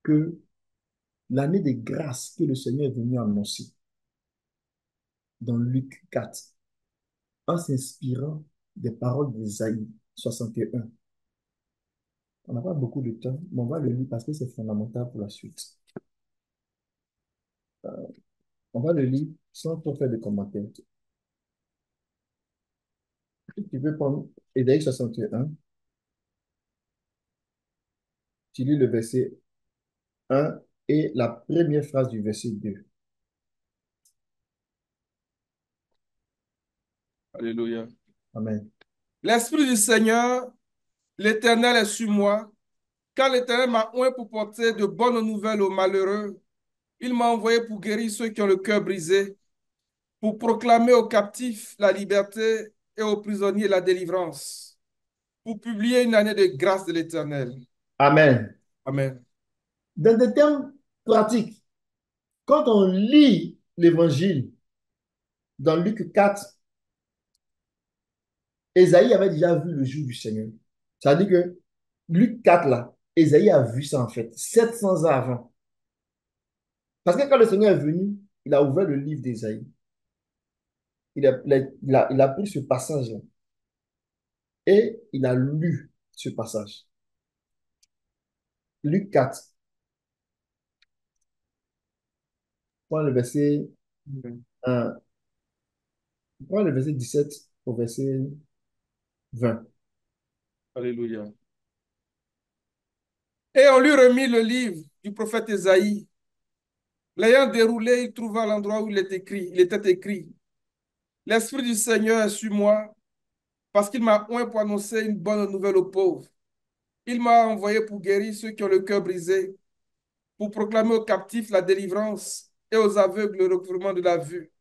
que l'année de grâce que le Seigneur est venu annoncer dans Luc 4, en s'inspirant des paroles d'Ésaïe 61. On n'a pas beaucoup de temps, mais on va le lire parce que c'est fondamental pour la suite. On va le lire sans trop faire de commentaires. Si tu veux prendre Ésaïe 61, tu lis le verset 1 et la première phrase du verset 2. Alléluia. Amen. L'Esprit du Seigneur, l'Éternel est sur moi, car l'Éternel m'a oint pour porter de bonnes nouvelles aux malheureux. Il m'a envoyé pour guérir ceux qui ont le cœur brisé, pour proclamer aux captifs la liberté et aux prisonniers la délivrance, pour publier une année de grâce de l'Éternel. Amen. Amen. Dans des termes pratiques, quand on lit l'évangile dans Luc 4, Ésaïe avait déjà vu le jour du Seigneur. Ça veut dire que Luc 4, là, Ésaïe a vu ça en fait, 700 ans avant. Parce que quand le Seigneur est venu, il a ouvert le livre d'Ésaïe. Il a pris ce passage-là et il a lu ce passage. Luc 4, prends le verset, Amen. 17 au verset 20. Alléluia. Et on lui remit le livre du prophète Ésaïe. L'ayant déroulé, il trouva l'endroit où il était écrit, l'Esprit du Seigneur est sur moi, parce qu'il m'a oint pour annoncer une bonne nouvelle aux pauvres. Il m'a envoyé pour guérir ceux qui ont le cœur brisé, pour proclamer aux captifs la délivrance et aux aveugles le recouvrement de la vue,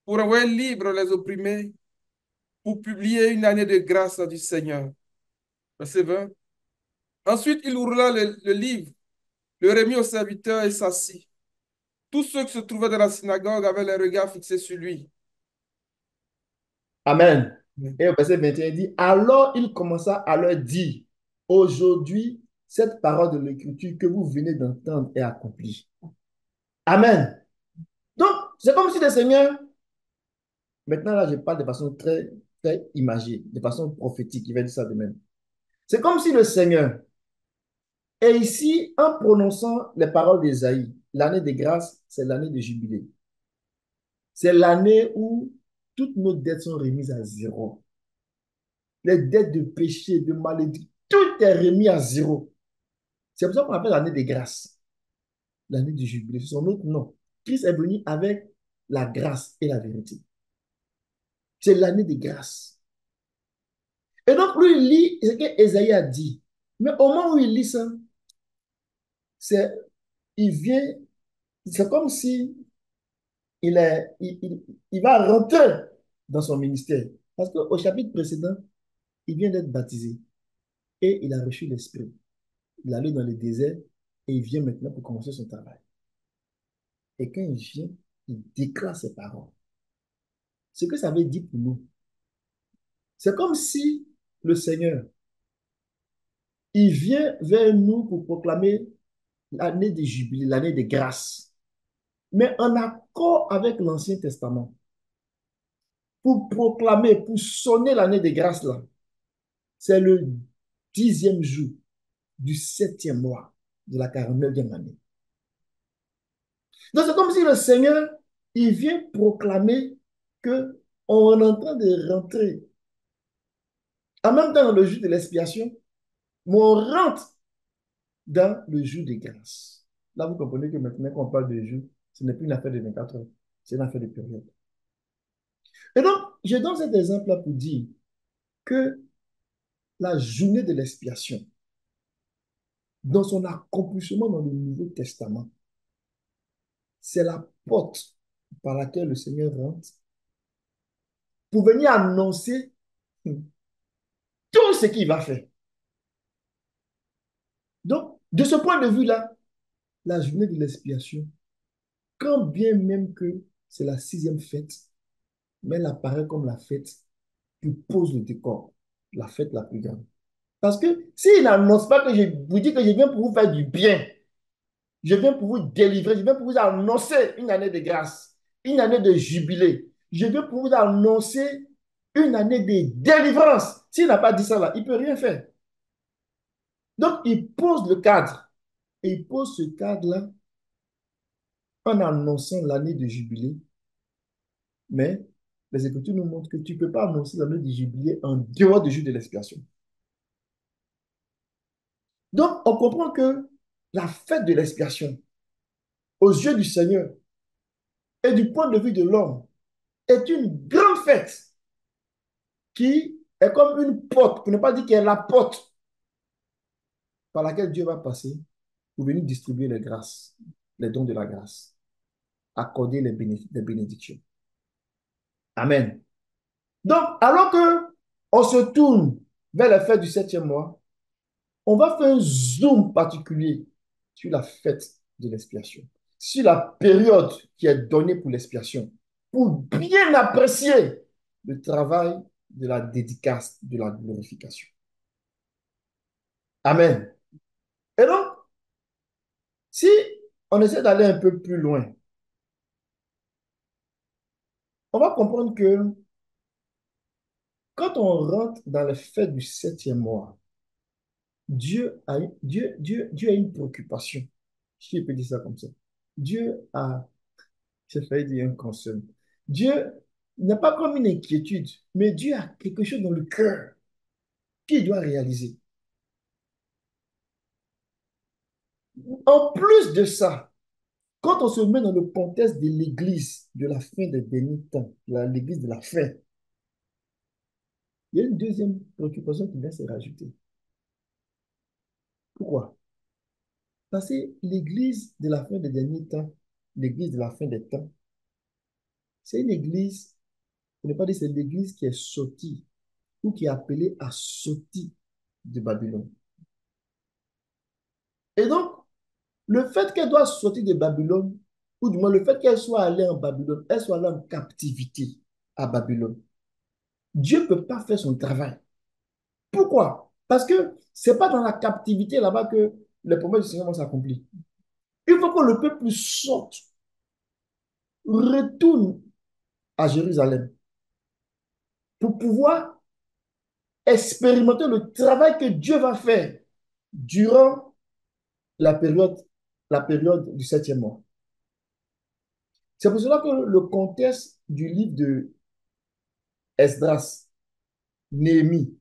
pour envoyer libres les opprimés, pour publier une année de grâce du Seigneur. Verset 20. Ensuite, il roula le livre, le remit au serviteur et s'assit. Tous ceux qui se trouvaient dans la synagogue avaient les regards fixés sur lui. Amen. Oui. Et au verset 21, il dit, alors il commença à leur dire, aujourd'hui, cette parole de l'Écriture que vous venez d'entendre est accomplie. Amen. Donc, c'est comme si le Seigneur, maintenant là, je parle de façon très imagée, de façon prophétique, il va dire ça de même. C'est comme si le Seigneur est ici en prononçant les paroles d'Ésaïe. L'année de grâce, c'est l'année de jubilé. C'est l'année où toutes nos dettes sont remises à zéro. Les dettes de péché, de maladie, tout est remis à zéro. C'est pour ça qu'on appelle l'année de grâce, l'année du jubilé. C'est son autre nom. Christ est venu avec la grâce et la vérité. C'est l'année de grâce. Et donc, lui, il lit ce qu'Ésaïe a dit. Mais au moment où il lit ça, c'est, il vient, c'est comme si il va rentrer dans son ministère. Parce qu'au chapitre précédent, il vient d'être baptisé et il a reçu l'Esprit. Il allait dans le désert et il vient maintenant pour commencer son travail. Et quand il vient, il déclare ses paroles. Ce que ça veut dire pour nous, c'est comme si le Seigneur, il vient vers nous pour proclamer l'année de jubilé, l'année de grâce, mais en accord avec l'Ancien Testament, pour proclamer, pour sonner l'année de grâce là. C'est le 10e jour du 7e mois de la 49e année. Donc c'est comme si le Seigneur, il vient proclamer que on est en train de rentrer en même temps dans le jour de l'expiation, mais on rentre dans le jour de grâce. Là, vous comprenez que maintenant qu'on parle de jour, ce n'est plus une affaire de 24 heures, c'est une affaire de période. Et donc, je donne cet exemple-là pour dire que la journée de l'expiation, dans son accomplissement dans le Nouveau Testament, c'est la porte par laquelle le Seigneur rentre pour venir annoncer tout ce qu'il va faire. Donc, de ce point de vue-là, la journée de l'expiation, quand bien même que c'est la 6e fête, mais elle apparaît comme la fête qui pose le décor, la fête la plus grande. Parce que s'il n'annonce pas que je vous dis que je viens pour vous faire du bien, je viens pour vous délivrer, je viens pour vous annoncer une année de grâce, une année de jubilé, je viens pour vous annoncer une année de délivrance. S'il n'a pas dit ça là, il ne peut rien faire. Donc, il pose le cadre. Et il pose ce cadre-là en annonçant l'année de jubilé. Mais les Écritures nous montrent que tu ne peux pas annoncer l'année de jubilé en dehors du jour de l'expiation. Donc, on comprend que la fête de l'expiation, aux yeux du Seigneur et du point de vue de l'homme, est une grande fête qui est comme une porte, pour ne pas dire qu'elle est la porte par laquelle Dieu va passer pour venir distribuer les grâces, les dons de la grâce, accorder les bénédictions. Amen. Donc, alors que on se tourne vers la fête du 7e mois, on va faire un zoom particulier sur la fête de l'expiation, sur la période qui est donnée pour l'expiation, pour bien apprécier le travail de la dédicace, de la glorification. Amen. Et donc, si on essaie d'aller un peu plus loin, on va comprendre que quand on rentre dans les fêtes du 7e mois, Dieu a une préoccupation. Si je peux dire ça comme ça. Dieu a, j'ai failli dire un concern. Dieu n'a pas comme une inquiétude, mais Dieu a quelque chose dans le cœur qu'il doit réaliser. En plus de ça, quand on se met dans le contexte de l'Église de la fin des derniers temps, l'Église de la fin, il y a une deuxième préoccupation qui vient se rajouter. Pourquoi? Parce que l'Église de la fin des derniers temps, l'Église de la fin des temps, c'est une Église, on ne pas dire c'est l'Église qui est sortie ou qui est appelée à sortir de Babylone. Et donc, le fait qu'elle doit sortir de Babylone, ou du moins le fait qu'elle soit allée en Babylone, elle soit allée en captivité à Babylone, Dieu ne peut pas faire son travail. Pourquoi? Parce que ce n'est pas dans la captivité là-bas que les promesses du Seigneur vont s'accomplir. Il faut que le peuple sorte, retourne à Jérusalem pour pouvoir expérimenter le travail que Dieu va faire durant la période, la période du septième mois. C'est pour cela que le contexte du livre de Esdras, Néhémie,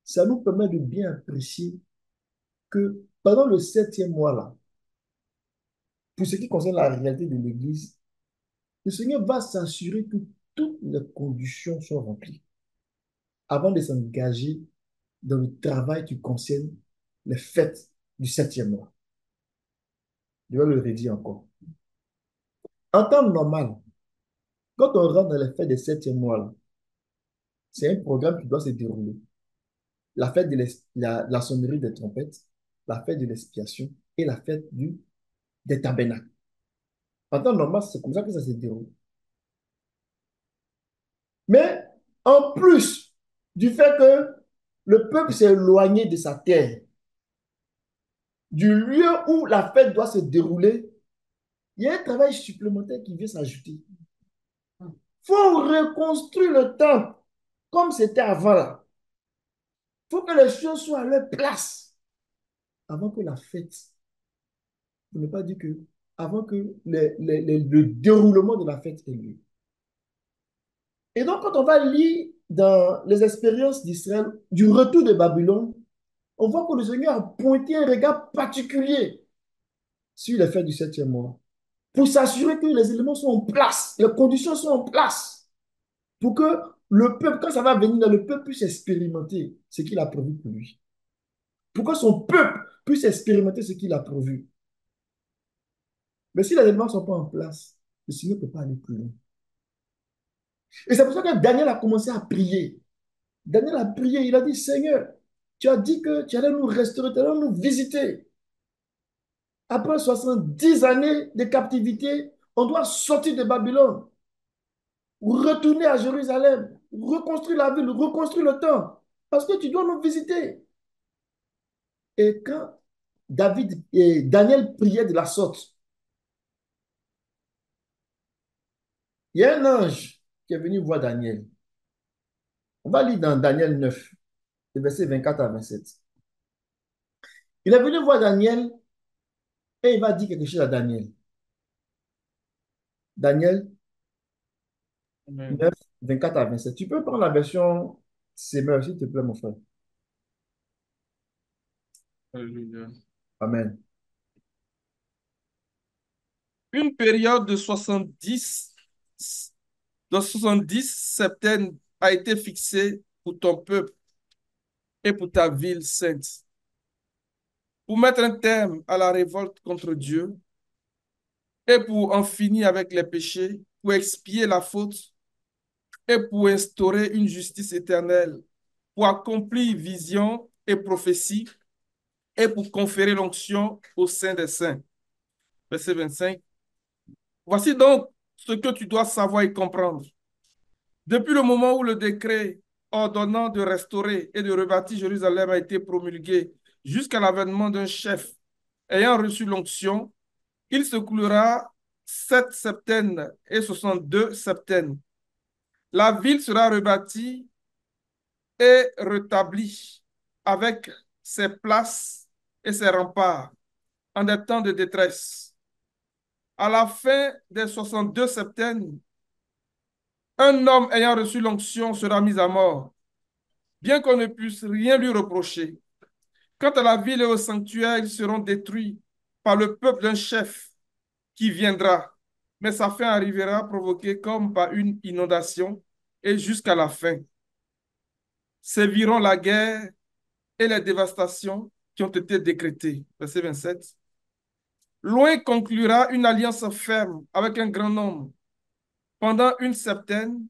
ça nous permet de bien apprécier que pendant le septième mois là, pour ce qui concerne la réalité de l'Église, le Seigneur va s'assurer que toutes les conditions sont remplies avant de s'engager dans le travail qui concerne les fêtes du septième mois. Je vais le redire encore. En temps normal, quand on rentre dans les fêtes des septième mois, là, c'est un programme qui doit se dérouler. La fête de la sonnerie des trompettes, la fête de l'expiation et la fête des tabernacles. En temps normal, c'est comme ça que ça se déroule. Mais en plus du fait que le peuple s'est éloigné de sa terre, du lieu où la fête doit se dérouler, il y a un travail supplémentaire qui vient s'ajouter. Il faut reconstruire le temple comme c'était avant là. Il faut que les choses soient à leur place avant que la fête, pour ne pas dire que, avant que le déroulement de la fête ait lieu. Et donc, quand on va lire dans les expériences d'Israël du retour de Babylone, on voit que le Seigneur a pointé un regard particulier sur les fêtes du septième mois pour s'assurer que les éléments sont en place, les conditions sont en place pour que le peuple, quand ça va venir, le peuple puisse expérimenter ce qu'il a prévu pour lui. Pour que son peuple puisse expérimenter ce qu'il a prévu. Mais si les éléments ne sont pas en place, le Seigneur ne peut pas aller plus loin. Et c'est pour ça que Daniel a commencé à prier. Daniel a prié, il a dit, Seigneur, tu as dit que tu allais nous restaurer, tu allais nous visiter. Après 70 années de captivité, on doit sortir de Babylone, retourner à Jérusalem, reconstruire la ville, reconstruire le temple, parce que tu dois nous visiter. Et quand David et Daniel priaient de la sorte, il y a un ange qui est venu voir Daniel. On va lire dans Daniel 9, le verset 24 à 27. Il est venu voir Daniel et il va dire quelque chose à Daniel. Daniel Amen. 9, 24 à 27. Tu peux prendre la version Semeur, s'il te plaît, mon frère. Alléluia. Amen. Une période de 70 septaines a été fixée pour ton peuple et pour ta ville sainte, pour mettre un terme à la révolte contre Dieu et pour en finir avec les péchés, pour expier la faute et pour instaurer une justice éternelle, pour accomplir vision et prophétie et pour conférer l'onction au sein des saints. Verset 25. Voici donc ce que tu dois savoir et comprendre. Depuis le moment où le décret ordonnant de restaurer et de rebâtir Jérusalem a été promulgué jusqu'à l'avènement d'un chef ayant reçu l'onction, il se coulera 7 septaines et 62 septaines. La ville sera rebâtie et rétablie avec ses places et ses remparts en des temps de détresse. À la fin des 62 septaines, un homme ayant reçu l'onction sera mis à mort, bien qu'on ne puisse rien lui reprocher. Quant à la ville et au sanctuaire, ils seront détruits par le peuple d'un chef qui viendra, mais sa fin arrivera provoquée comme par une inondation et jusqu'à la fin. Séviront la guerre et les dévastations qui ont été décrétées. Verset 27. Loin conclura une alliance ferme avec un grand nombre pendant une septaine,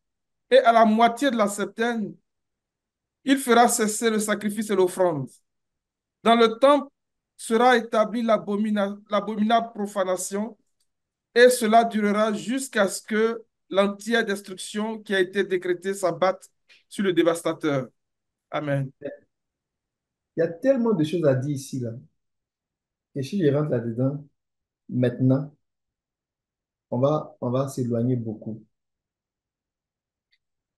et à la moitié de la septaine, il fera cesser le sacrifice et l'offrande. Dans le temple sera établie l'abominable profanation, et cela durera jusqu'à ce que l'entière destruction qui a été décrétée s'abatte sur le dévastateur. Amen. Il y a tellement de choses à dire ici, là. Et si je rentre là-dedans, maintenant, on va s'éloigner beaucoup.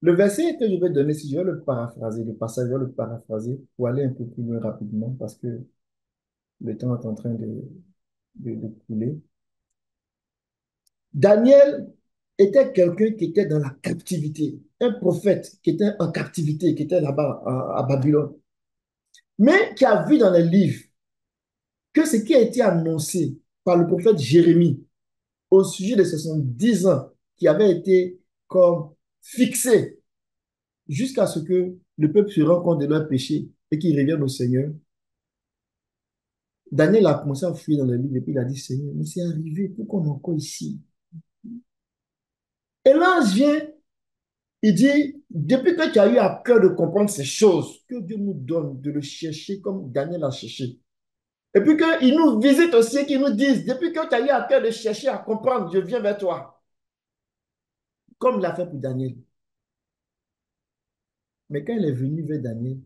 Le verset que je vais donner, si je vais le paraphraser, le passage, je vais le paraphraser pour aller un peu plus loin rapidement parce que le temps est en train de couler. Daniel était quelqu'un qui était dans la captivité, un prophète qui était en captivité, qui était là-bas à Babylone, mais qui a vu dans les livres que ce qui a été annoncé par le prophète Jérémie au sujet de 70 ans qui avaient été comme fixés jusqu'à ce que le peuple se rende compte de leurs péchés et qu'ils reviennent au Seigneur. Daniel a commencé à fuir dans le livre et puis il a dit, Seigneur, mais c'est arrivé, pourquoi on est encore ici? Et l'ange vient, il dit, depuis que tu as eu à cœur de comprendre ces choses, que Dieu nous donne de le chercher comme Daniel a cherché. Et puis qu'il nous visite aussi, qu'il nous dise, depuis que tu as eu à cœur de chercher à comprendre, je viens vers toi, comme il a fait pour Daniel. Mais quand il est venu vers Daniel,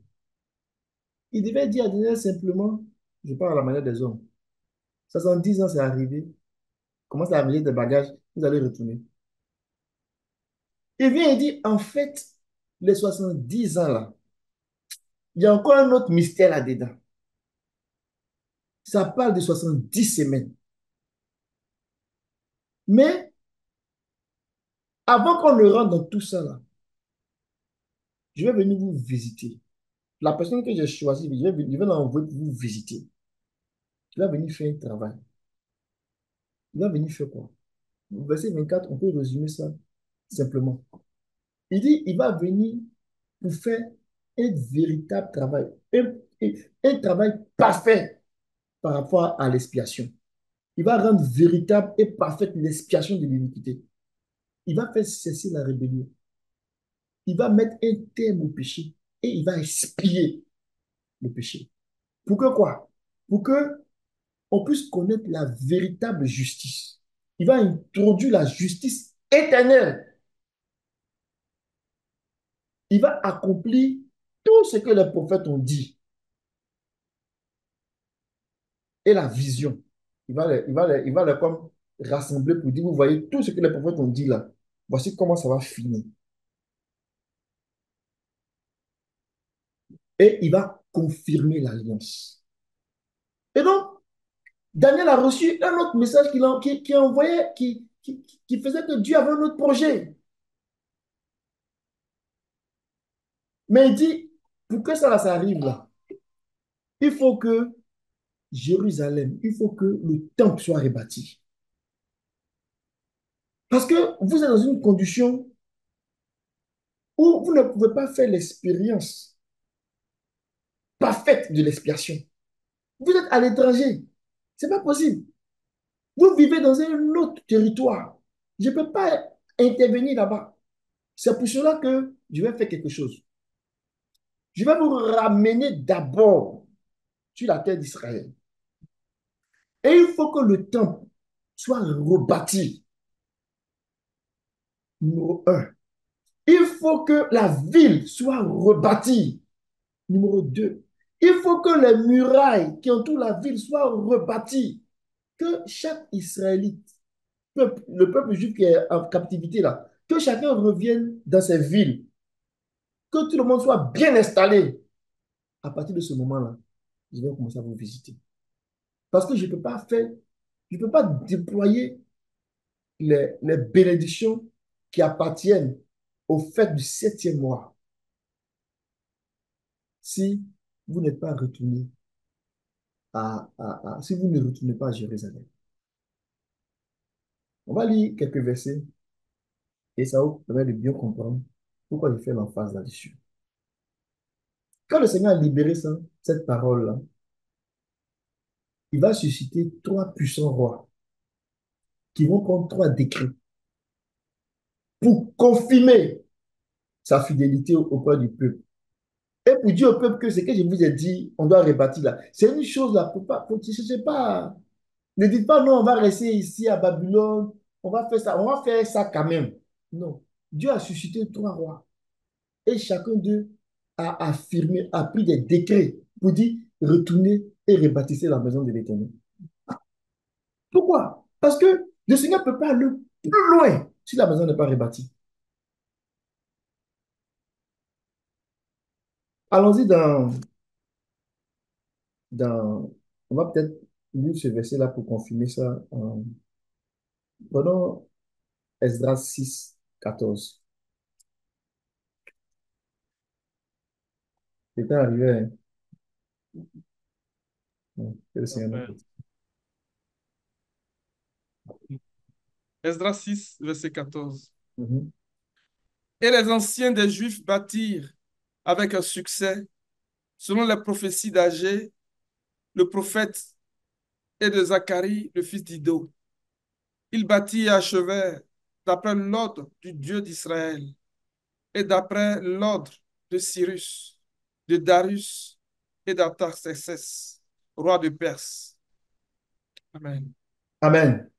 il devait dire à Daniel simplement, je parle à la manière des hommes, 70 ans c'est arrivé, commence à amener des bagages, vous allez retourner. Il vient et dit, en fait, les 70 ans là, il y a encore un autre mystère là-dedans. Ça parle de 70 semaines. Mais avant qu'on ne rentre dans tout ça là, je vais venir vous visiter. La personne que j'ai choisie, je vais l'envoyer pour vous visiter. Il va venir faire un travail. Il va venir faire quoi? Au verset 24, on peut résumer ça simplement. Il dit, il va venir pour faire un véritable travail, un travail parfait par rapport à l'expiation. Il va rendre véritable et parfaite l'expiation de l'iniquité. Il va faire cesser la rébellion. Il va mettre un terme au péché et il va expier le péché. Pour que quoi? Pour que on puisse connaître la véritable justice. Il va introduire la justice éternelle. Il va accomplir tout ce que les prophètes ont dit et la vision. Il va les comme rassembler pour dire, vous voyez, tout ce que les prophètes ont dit là, voici comment ça va finir. Et il va confirmer l'alliance. Et donc, Daniel a reçu un autre message qui envoyait, qui faisait que Dieu avait un autre projet. Mais il dit, pour que ça arrive là, il faut que Jérusalem, il faut que le temple soit rebâti. Parce que vous êtes dans une condition où vous ne pouvez pas faire l'expérience parfaite de l'expiation. Vous êtes à l'étranger. Ce n'est pas possible. Vous vivez dans un autre territoire. Je ne peux pas intervenir là-bas. C'est pour cela que je vais faire quelque chose. Je vais vous ramener d'abord sur la terre d'Israël. Et il faut que le temple soit rebâti. Numéro un. Il faut que la ville soit rebâtie. Numéro 2, il faut que les murailles qui entourent la ville soient rebâties. Que chaque Israélite, le peuple juif qui est en captivité là, que chacun revienne dans ses villes, que tout le monde soit bien installé. À partir de ce moment-là, je vais commencer à vous visiter. Parce que je ne peux pas faire, je ne peux pas déployer les bénédictions qui appartiennent au fait du septième mois si vous n'êtes pas retourné si vous ne retournez pas à Jérusalem. On va lire quelques versets et ça vous permet de bien comprendre pourquoi il fait l'emphase là-dessus. Quand le Seigneur a libéré cette parole-là, il va susciter trois puissants rois qui vont prendre trois décrets pour confirmer sa fidélité auprès du peuple. Et pour dire au peuple que ce que je vous ai dit, on doit rebâtir là. C'est une chose là, je sais pas. Ne dites pas non, on va rester ici à Babylone, on va faire ça quand même. Non. Dieu a suscité trois rois Et chacun d'eux a affirmé, a pris des décrets pour dire retournez et rebâtissez la maison de l'Éternel. Pourquoi? Parce que le Seigneur ne peut pas aller plus loin si la maison n'est pas rebâtie. Allons-y on va peut-être lire ce verset-là pour confirmer ça. Prenons Esdras 6, 14. C'est arrivé, hein. Que le Seigneur nous Amen. protège. Esdras 6, verset 14. Mhm. Et les anciens des Juifs bâtirent avec un succès, selon les prophéties d'Agé, le prophète, et de Zacharie, le fils d'Ido. Ils bâtirent et achevèrent d'après l'ordre du Dieu d'Israël et d'après l'ordre de Cyrus, de Darius et d'Artaxerxès, roi de Perse. Amen. Amen.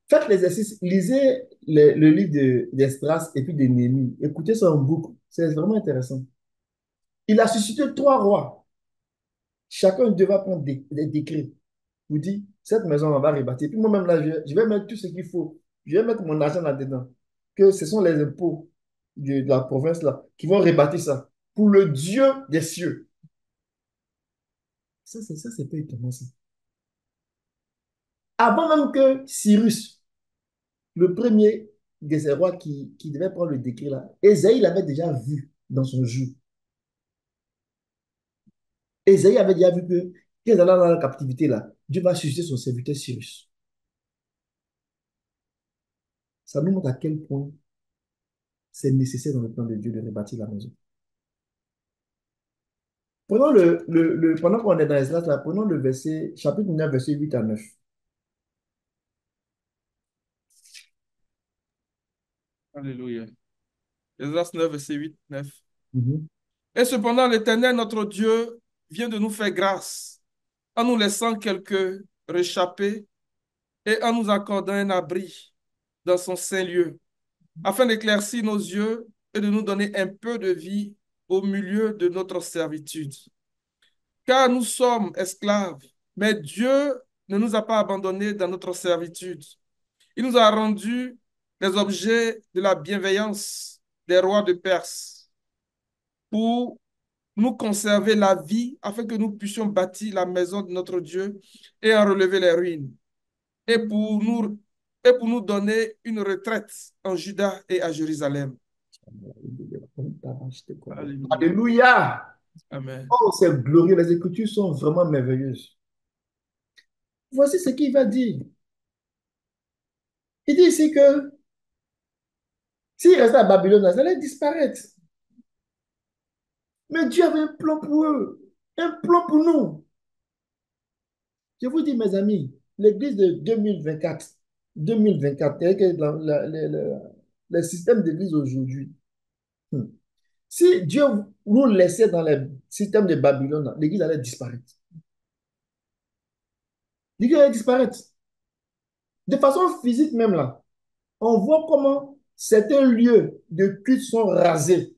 Faites l'exercice, lisez le livre d'Esdras et puis de Néhémie. Écoutez ça en boucle. C'est vraiment intéressant. Il a suscité trois rois. Chacun devait prendre des décrets. Vous dit, cette maison, on va rebâtir. Puis moi-même, là, je vais mettre tout ce qu'il faut. Je vais mettre mon argent là-dedans. Que ce sont les impôts de la province là qui vont rebâtir ça. Pour le Dieu des cieux. Ça, c'est pas étonnant, ça. Avant même que Cyrus, le premier des rois qui devait prendre le décret là, Ésaïe l'avait déjà vu dans son jour. Ésaïe avait déjà vu que qu'ils allaient dans la captivité là, Dieu va susciter son serviteur Cyrus. Ça nous montre à quel point c'est nécessaire dans le plan de Dieu de rebâtir la maison. Prenons pendant qu'on est dans Esdras, là, prenons le verset, chapitre 9, verset 8 à 9. Alléluia. Esdras 9, verset 8, 9. Mhm. Et cependant, l'Éternel, notre Dieu, vient de nous faire grâce en nous laissant quelques réchappés et en nous accordant un abri dans son saint lieu, afin d'éclaircir nos yeux et de nous donner un peu de vie au milieu de notre servitude. Car nous sommes esclaves, mais Dieu ne nous a pas abandonnés dans notre servitude. Il nous a rendus les objets de la bienveillance des rois de Perse pour nous conserver la vie afin que nous puissions bâtir la maison de notre Dieu et en relever les ruines et pour nous donner une retraite en Juda et à Jérusalem. Alléluia. Alléluia! Amen. Oh, c'est glorieux, les Écritures sont vraiment merveilleuses. Voici ce qu'il va dire. Il dit ici que s'ils restaient à Babylone, ils allaient disparaître. Mais Dieu avait un plan pour eux, un plan pour nous. Je vous dis, mes amis, l'église de 2024, tel que le système d'église aujourd'hui, hmm, si Dieu nous laissait dans le système de Babylone, l'église allait disparaître. L'église allait disparaître. De façon physique même là, on voit comment certains lieux de culte sont rasés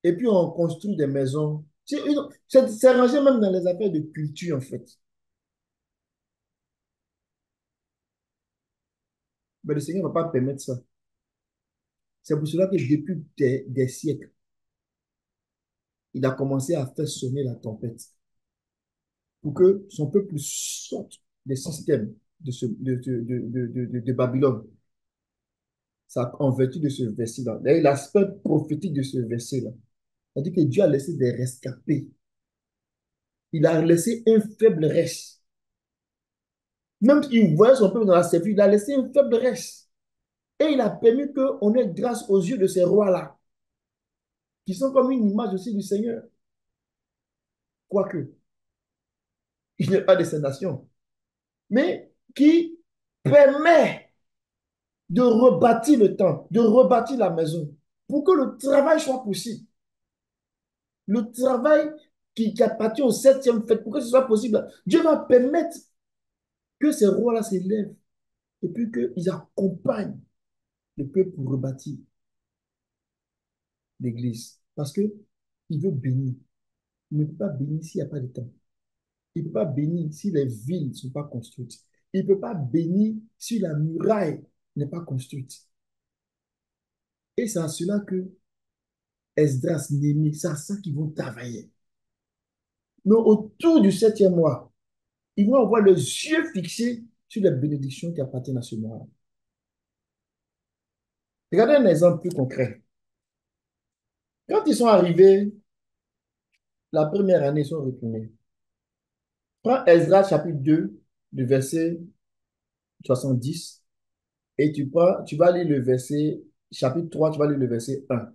et puis on construit des maisons. C'est rangé même dans les affaires de culture en fait. Mais le Seigneur ne va pas permettre ça. C'est pour cela que depuis des siècles, il a commencé à faire sonner la tempête pour que son peuple sorte des systèmes de Babylone. Ça, en vertu de ce verset-là. D'ailleurs, l'aspect prophétique de ce verset-là, c'est-à-dire que Dieu a laissé des rescapés. Il a laissé un faible reste. Même s'il voyait son peuple dans la servitude, il a laissé un faible reste. Et il a permis qu'on ait grâce aux yeux de ces rois-là, qui sont comme une image aussi du Seigneur. Quoique, il n'est pas de ces nations, mais qui permet de rebâtir le temple, de rebâtir la maison, pour que le travail soit possible. Le travail qui appartient au septième fête, pour que ce soit possible, Dieu va permettre que ces rois-là s'élèvent et puis qu'ils accompagnent le peuple pour rebâtir. l'église. Parce que il veut bénir. Il ne peut pas bénir s'il n'y a pas de temps. Il ne peut pas bénir si les villes ne sont pas construites. Il ne peut pas bénir si la muraille n'est pas construite. Et c'est à cela que Esdras, Néhémie, c'est à ça qu'ils vont travailler. Mais autour du septième mois, ils vont avoir les yeux fixés sur les bénédictions qui appartiennent à ce mois. Regardez un exemple plus concret. Quand ils sont arrivés, la première année, ils sont retournés. Prends Esdras chapitre 2, du verset 70, et tu vas lire le verset, chapitre 3, tu vas lire le verset 1.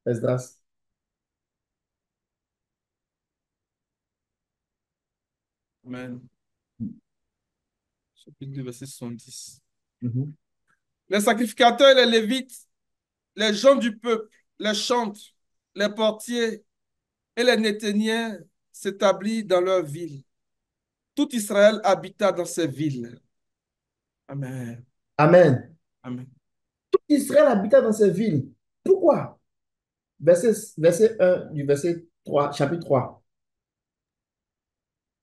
Esdras. Amen. Chapitre 2, verset 70. Mhm. Les sacrificateurs et les Lévites, les gens du peuple, les chantres, les portiers et les Néthéniens s'établirent dans leur ville. Tout Israël habita dans ces villes. Amen. Amen. Amen. Israël habita dans ces villes. Pourquoi? Verset 1 du verset 3, chapitre 3.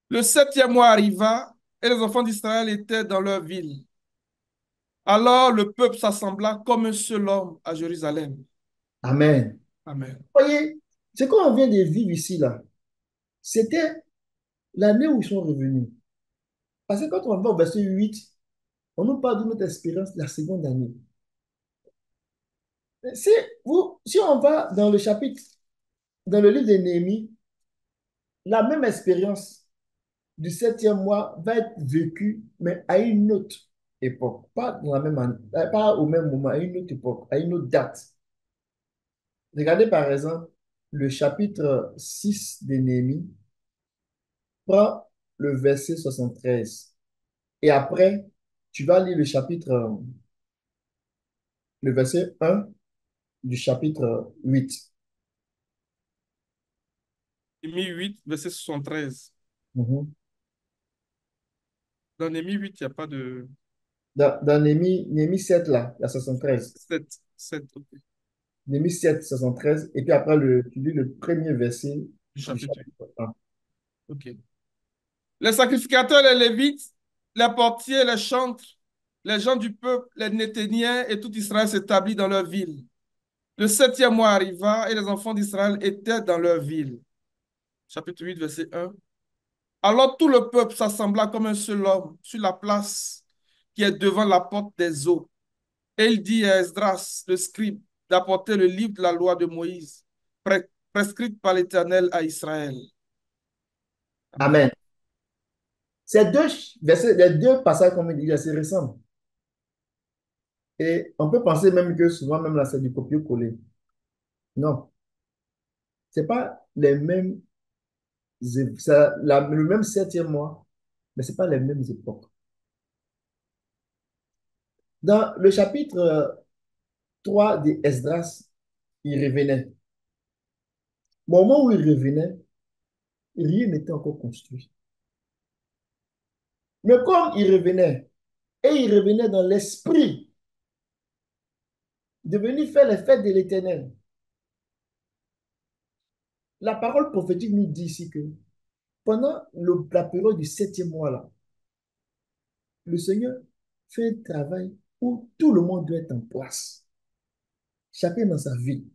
Le septième mois arriva et les enfants d'Israël étaient dans leur ville. Alors le peuple s'assembla comme un seul homme à Jérusalem. Amen. Amen. Voyez, ce qu'on vient de vivre ici, là, c'était l'année où ils sont revenus. Parce que quand on va au verset 8, on nous parle de notre expérience la seconde année. Si, si on va dans le chapitre, dans le livre de Néhémie, la même expérience du septième mois va être vécue, mais à une autre époque. Pas dans la même année, pas au même moment, à une autre époque, à une autre date. Regardez par exemple le chapitre 6 de Néhémie, prends le verset 73. Et après, tu vas lire le verset 1 du chapitre 8. Néhémie 8, verset 73. Mhm. Dans Néhémie 8, il n'y a pas de Dans Néhémie 7, là, la 73. 7. 7, ok. Néhémie 7, 73. Et puis après, tu lis le premier verset Du du chapitre 8. chapitre 1. Ok. Les sacrificateurs, les Lévites, les portiers, les chantres, les gens du peuple, les Néthéniens et tout Israël s'établit dans leur ville. Le septième mois arriva et les enfants d'Israël étaient dans leur ville. Chapitre 8, verset 1. Alors tout le peuple s'assembla comme un seul homme sur la place qui est devant la porte des eaux. Et il dit à Esdras, le scribe, d'apporter le livre de la loi de Moïse, prescrite par l'Éternel à Israël. Amen. Amen. Ces deux versets, les deux passages, comme il dit, assez ressemblent. Et on peut penser même que souvent, même là, c'est du copier-coller. Non, c'est pas les mêmes, c'est le même septième mois, mais c'est pas les mêmes époques. Dans le chapitre 3 de Esdras, il revenait. Au moment où il revenait, rien n'était encore construit. Mais comme il revenait, et il revenait dans l'esprit de venir faire les fêtes de l'Éternel, la parole prophétique nous dit ici que pendant la période du septième mois, là, le Seigneur fait un travail où tout le monde doit être en place. Chacun dans sa vie.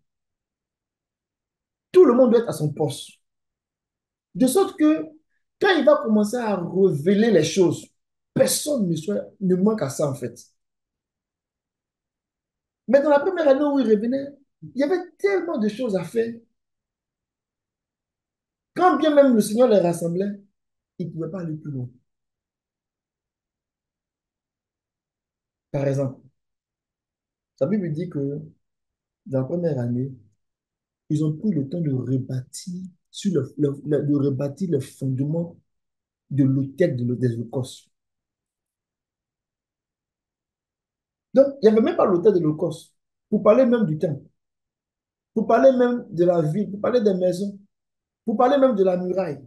Tout le monde doit être à son poste. De sorte que quand il va commencer à révéler les choses, personne ne manque à ça en fait. Mais dans la première année où il revenait, il y avait tellement de choses à faire. Quand bien même le Seigneur les rassemblait, il ne pouvait pas aller plus loin. Par exemple, sa Bible dit que dans la première année, ils ont pris le temps de rebâtir, de rebâtir le fondement de l'autel des Holocausts. Donc, il n'y avait même pas l'autel de l'Holocauste. Pour parler même du temple, pour parler même de la ville, pour parler des maisons, pour parler même de la muraille.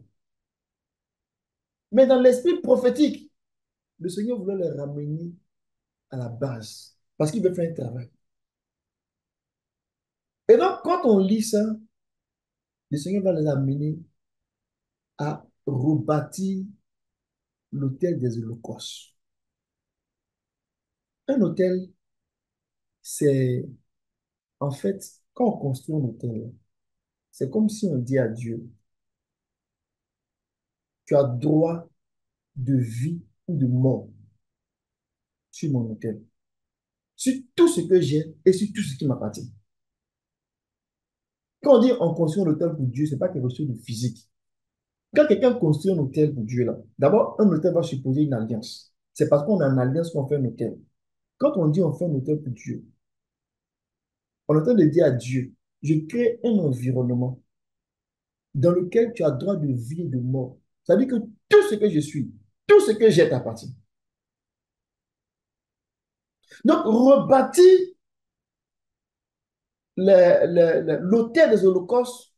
Mais dans l'esprit prophétique, le Seigneur voulait les ramener à la base parce qu'il veut faire un travail. Et donc, quand on lit ça, le Seigneur va les amener à rebâtir l'autel des holocaustes. Un autel, c'est en fait, quand on construit un autel, c'est comme si on dit à Dieu, tu as droit de vie ou de mort sur mon autel, sur tout ce que j'ai et sur tout ce qui m'appartient. Quand on dit on construit un autel pour Dieu, ce n'est pas quelque chose de physique. Quand quelqu'un construit un autel pour Dieu, là, d'abord, un autel va supposer une alliance. C'est parce qu'on a une alliance qu'on fait un autel. Quand on dit on fait un autel pour Dieu, on est en train de dire à Dieu, je crée un environnement dans lequel tu as droit de vie et de mort. Ça veut dire que tout ce que je suis, tout ce que j'ai t'appartient. Donc, rebâtir l'autel des holocaustes,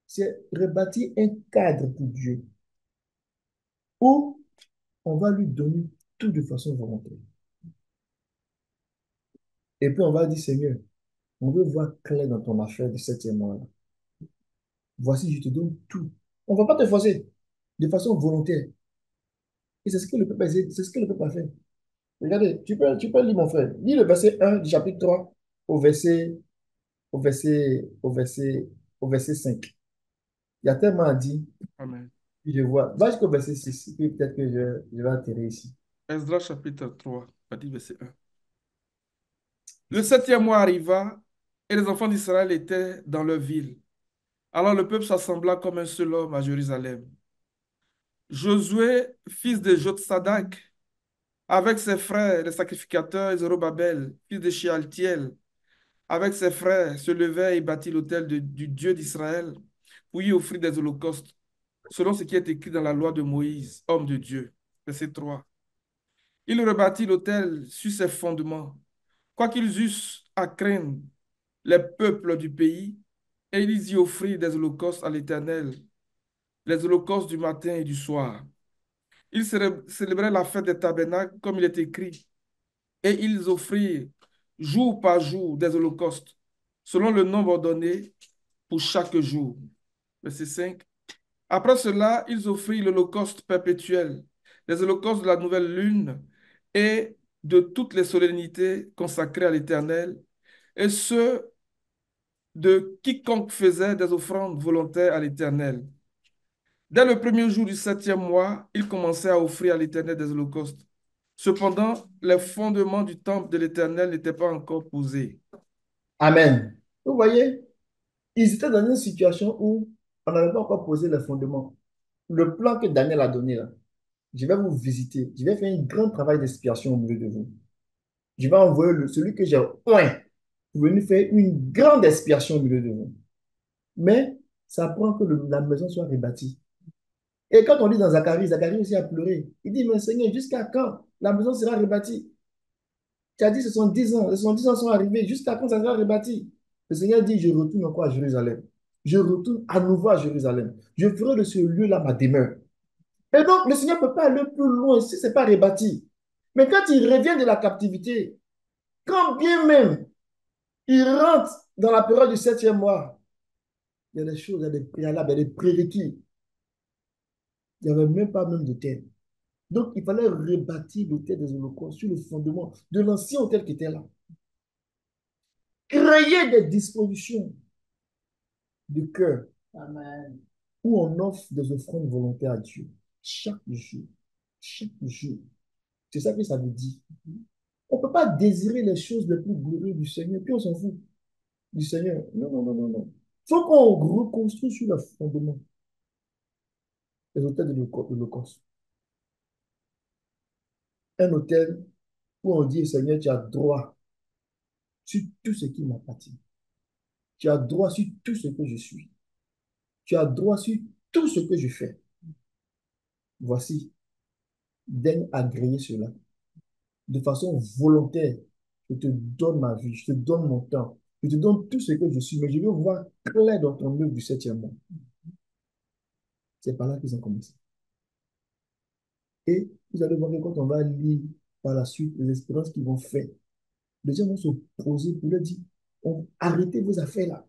c'est rebâtir un cadre pour Dieu où on va lui donner tout de façon volontaire. Et puis on va dire, Seigneur, on veut voir clair dans ton affaire de septième mois-là. Voici, je te donne tout. On ne va pas te forcer de façon volontaire. Et c'est ce que le peuple a, c'est ce que le peuple a fait. Regardez, tu peux lire mon frère. Lis le verset 1 du chapitre 3 au verset, au verset, au verset, au verset 5. Il y a tellement dit, Amen. puis je vois. Va jusqu'au verset 6, puis peut-être que je vais atterrir ici. Esdras chapitre 3, verset 1. Le septième mois arriva et les enfants d'Israël étaient dans leur ville. Alors le peuple s'assembla comme un seul homme à Jérusalem. Josué, fils de Jotsadak, avec ses frères, les sacrificateurs, et Zorobabel, fils de Shealtiel, avec ses frères, se levait et bâtit l'autel du Dieu d'Israël pour y offrir des holocaustes, selon ce qui est écrit dans la loi de Moïse, homme de Dieu. Verset 3. Il rebâtit l'autel sur ses fondements, quoiqu'ils eussent à craindre les peuples du pays, et ils y offrirent des holocaustes à l'Éternel, les holocaustes du matin et du soir. Ils célébraient la fête des tabernacles comme il est écrit, et ils offrirent jour par jour des holocaustes, selon le nombre donné pour chaque jour. Verset 5. Après cela, ils offrirent l'holocauste perpétuel, les holocaustes de la nouvelle lune et de toutes les solennités consacrées à l'Éternel, et ceux de quiconque faisait des offrandes volontaires à l'Éternel. Dès le premier jour du septième mois, ils commençaient à offrir à l'Éternel des holocaustes. Cependant, les fondements du temple de l'Éternel n'étaient pas encore posés. Amen. Vous voyez, ils étaient dans une situation où on n'avait pas encore posé les fondements. Le plan que Daniel a donné là, je vais vous visiter, je vais faire un grand travail d'expiation au milieu de vous. Je vais envoyer celui que j'ai oint pour venir faire une grande expiation au milieu de vous. Mais ça prend que la maison soit rebâtie. Et quand on lit dans Zacharie, Zacharie aussi a pleuré. Il dit, mais Seigneur, jusqu'à quand la maison sera rebâtie? Tu as dit, ce sont 10 ans. Ce sont 10 ans sont arrivés. Jusqu'à quand ça sera rebâti? Le Seigneur dit, je retourne encore à Jérusalem. Je retourne à nouveau à Jérusalem. Je ferai de ce lieu-là ma demeure. Et donc, le Seigneur ne peut pas aller plus loin si ce n'est pas rebâti. Mais quand il revient de la captivité, quand bien même il rentre dans la période du septième mois, il y a des choses, il y a des préalables, il y a des prérequis. Il n'y avait même pas même de terre. Donc, il fallait rebâtir l'autel des holocaustes sur le fondement de l'ancien hôtel qui était là. Créer des dispositions de cœur où on offre des offrandes volontaires à Dieu chaque jour. Chaque jour. C'est ça que ça veut dire. On ne peut pas désirer les choses les plus glorieuses du Seigneur, puis on s'en fout du Seigneur. Non, non, non, non, non. Il faut qu'on reconstruise sur le fondement des hôtels de l'Holocauste. Un hôtel où on dit, Seigneur, tu as droit sur tout ce qui m'appartient. Tu as droit sur tout ce que je suis. Tu as droit sur tout ce que je fais. Voici, daigne agréer cela. De façon volontaire, je te donne ma vie, je te donne mon temps, je te donne tout ce que je suis, mais je veux voir clair dans ton œuvre du septième mois. C'est par là qu'ils ont commencé. Et vous allez voir que quand on va lire par la suite les expériences qu'ils vont faire, les gens vont se poser pour leur dire, arrêtez vos affaires là.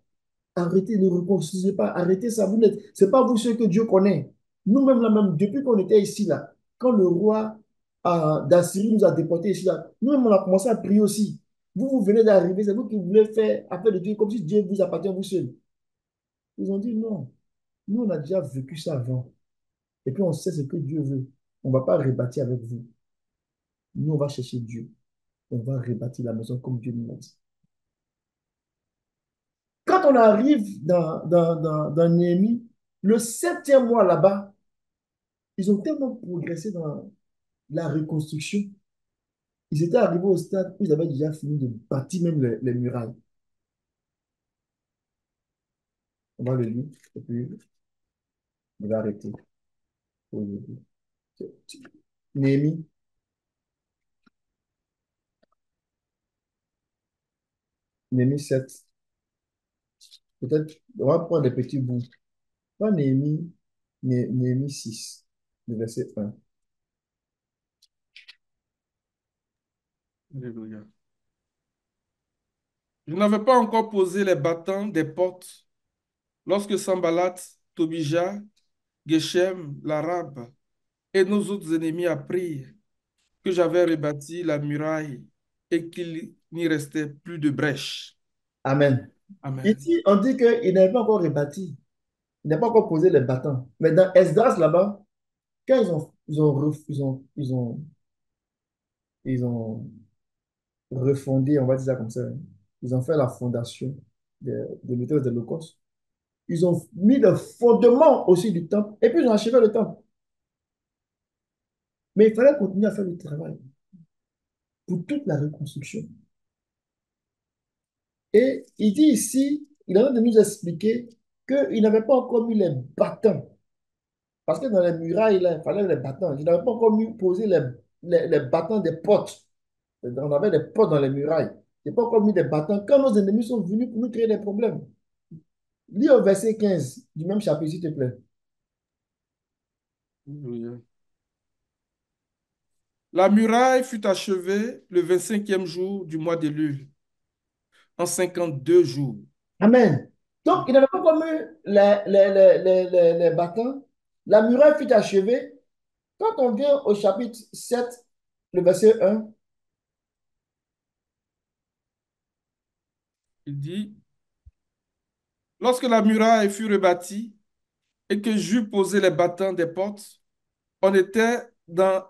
Arrêtez, ne reconstruisez pas. Arrêtez ça. Vous n'êtes, c'est pas vous ceux que Dieu connaît. Nous-mêmes, là, même, depuis qu'on était ici, là, quand le roi d'Assyrie nous a déportés ici, là, nous-mêmes, on a commencé à prier aussi. Vous, vous venez d'arriver, c'est vous qui voulez faire appel de Dieu comme si Dieu vous appartient vous seul. Ils ont dit non. Nous, on a déjà vécu ça avant. Et puis, on sait ce que Dieu veut. On ne va pas rebâtir avec vous. Nous, on va chercher Dieu. On va rebâtir la maison comme Dieu nous l'a dit. Quand on arrive dans Néhémie, le septième mois là-bas, ils ont tellement progressé dans la reconstruction. Ils étaient arrivés au stade où ils avaient déjà fini de bâtir même les murailles. On va le lire et puis on va arrêter aujourd'hui. Néhémie, Néhémie 7. Peut-être, on va prendre des petits bouts. Pas Néhémie, Néhémie 6, le verset 1. Alléluia. Je n'avais pas encore posé les battants des portes lorsque Sanballat, Tobija, Geshem, l'Arabe et nos autres ennemis apprirent que j'avais rebâti la muraille et qu'il n'y restait plus de brèche. Amen. Amen. Ici, on dit qu'il n'avait pas encore rebâti. Il n'a pas encore posé les bâtons. Mais dans Esdras, là-bas, quand ils ont refondé, on va dire ça comme ça, hein. Ils ont fait la fondation de l'autel de l'Holocauste. Ils ont mis le fondement aussi du temple et puis ils ont achevé le temple. Mais il fallait continuer à faire le travail pour toute la reconstruction. Et il dit ici, il est en train de nous expliquer qu'il n'avait pas encore mis les bâtons. Parce que dans les murailles, là, il fallait les bâtons. Il n'avait pas encore mis, posé les bâtons des portes. On avait des portes dans les murailles. Il n'a pas encore mis des bâtons. Quand nos ennemis sont venus pour nous créer des problèmes. Lis au verset 15 du même chapitre, s'il te plaît. Alléluia. La muraille fut achevée le 25e jour du mois d'Élul, en 52 jours. Amen. Donc, il n'avait pas encore mis les bâtons. La muraille fut achevée. Quand on vient au chapitre 7, le verset 1, Il dit, lorsque la muraille fut rebâtie et que j'eus posé les battants des portes, on était dans,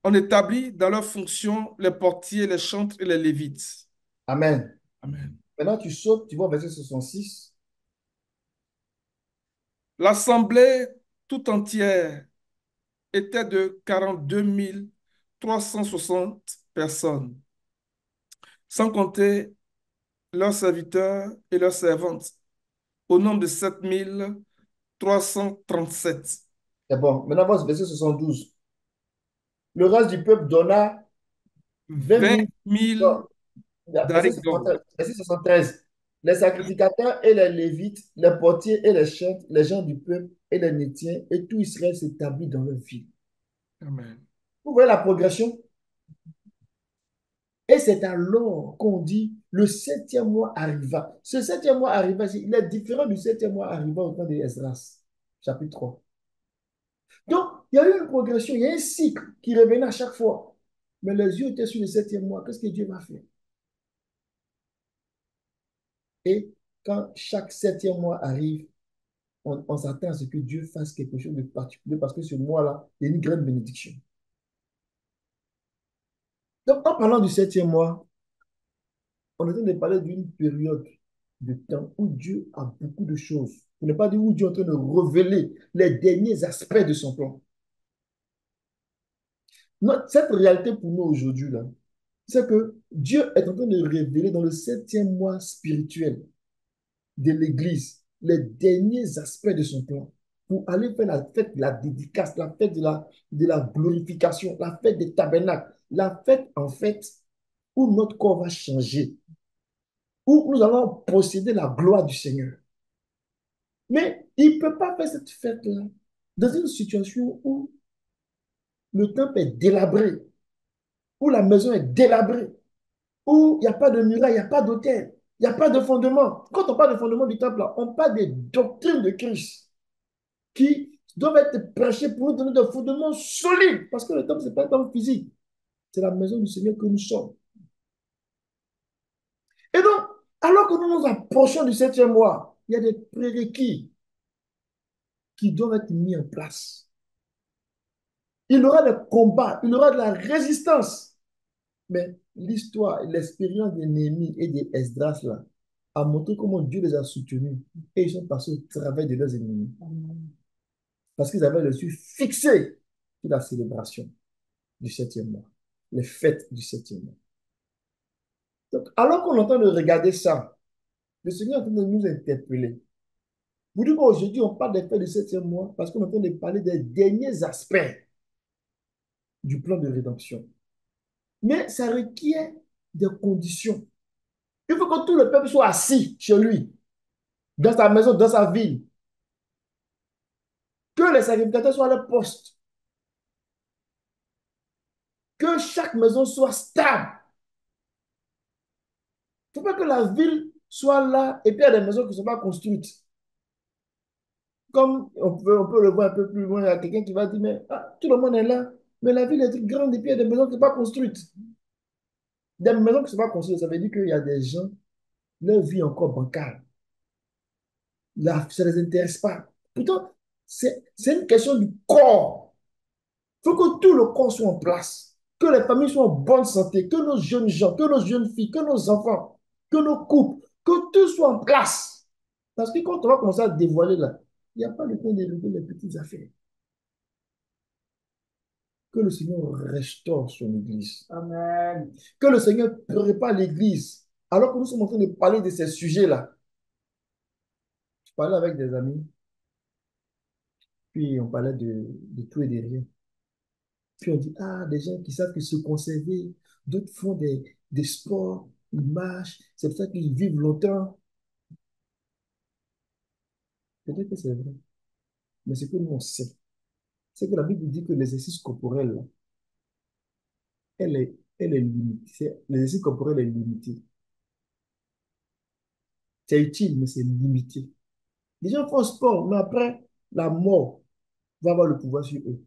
on établit dans leurs fonctions les portiers, les chantres et les lévites. Amen. Amen. Maintenant, tu sautes, tu vois au verset 66. L'assemblée tout entière était de 42 360 personnes, sans compter leurs serviteurs et leurs servantes, au nombre de 7 337. C'est bon. Maintenant, voici verset 72. Le reste du peuple donna 20 vingt 000. mille Non, verset d'arics d'or. 73. Verset 73. Les sacrificateurs et les lévites, les portiers et les chantres, les gens du peuple et les nétiens, et tout Israël s'établit dans leur ville. Amen. Vous voyez la progression? Et c'est alors qu'on dit le septième mois arriva. Ce septième mois arriva, il est différent du septième mois arriva au temps de Esdras, chapitre 3. Donc, il y a eu une progression, il y a un cycle qui revenait à chaque fois. Mais les yeux étaient sur le septième mois. Qu'est-ce que Dieu va faire? Et quand chaque septième mois arrive, on s'attend à ce que Dieu fasse quelque chose de particulier parce que ce mois-là, il y a une grande bénédiction. Donc, en parlant du septième mois, on est en train de parler d'une période de temps où Dieu a beaucoup de choses. Pour ne pas dire où Dieu est en train de révéler les derniers aspects de son plan. Cette réalité pour nous aujourd'hui, là, c'est que Dieu est en train de révéler dans le septième mois spirituel de l'Église les derniers aspects de son plan pour aller faire la fête de la dédicace, la fête de la glorification, la fête des tabernacles, la fête en fait où notre corps va changer, où nous allons posséder la gloire du Seigneur. Mais il ne peut pas faire cette fête-là dans une situation où le temple est délabré, où la maison est délabrée, où il n'y a pas de muraille, il n'y a pas d'autel, il n'y a pas de fondement. Quand on parle de fondement du temple, là, on parle des doctrines de Christ qui doivent être prêchées pour nous donner des fondements solides. Parce que le temple, ce n'est pas un temple physique. C'est la maison du Seigneur que nous sommes. Et donc, alors que nous nous approchons du septième mois, il y a des prérequis qui doivent être mis en place. Il y aura des combats, il y aura de la résistance. Mais l'histoire et l'expérience des Néhémie et des Esdras là, a montré comment Dieu les a soutenus et ils sont passés au travail de leurs ennemis. Parce qu'ils avaient les yeux fixés sur la célébration du septième mois, les fêtes du septième mois. Donc, alors qu'on est en train de regarder ça, le Seigneur est en train de nous interpeller. Vous dites qu'aujourd'hui, on parle des fêtes du septième mois parce qu'on est en train de parler des derniers aspects du plan de rédemption. Mais ça requiert des conditions. Il faut que tout le peuple soit assis chez lui, dans sa maison, dans sa ville. Que les sacrificateurs soient à leur poste. Que chaque maison soit stable. Il ne faut pas que la ville soit là et puis il y a des maisons qui ne sont pas construites. Comme on peut le voir un peu plus loin, il y a quelqu'un qui va dire, mais tout le monde est là, mais la ville est grande et puis il y a des maisons qui ne sont pas construites. Des maisons qui ne sont pas construites, ça veut dire qu'il y a des gens, leur vie est encore bancale. Là, ça ne les intéresse pas. Pourtant, c'est une question du corps. Il faut que tout le corps soit en place, que les familles soient en bonne santé, que nos jeunes gens, que nos jeunes filles, que nos enfants, que nos couples, que tout soit en place. Parce que quand on va commencer à dévoiler là, il n'y a pas le temps de régler les petites affaires. Que le Seigneur restaure son Église. Amen. Que le Seigneur prépare l'Église. Alors que nous sommes en train de parler de ces sujets-là. Je parlais avec des amis, puis on parlait de tout et de rien. Puis on dit, des gens qui savent que se conserver, d'autres font des sports, ils marchent, c'est pour ça qu'ils vivent longtemps. Peut-être que c'est vrai, mais ce que nous on sait, c'est que la Bible dit que l'exercice corporel, là, elle est limitée. L'exercice corporel est limité. C'est utile, mais c'est limité. Les gens font sport, mais après, la mort va avoir le pouvoir sur eux.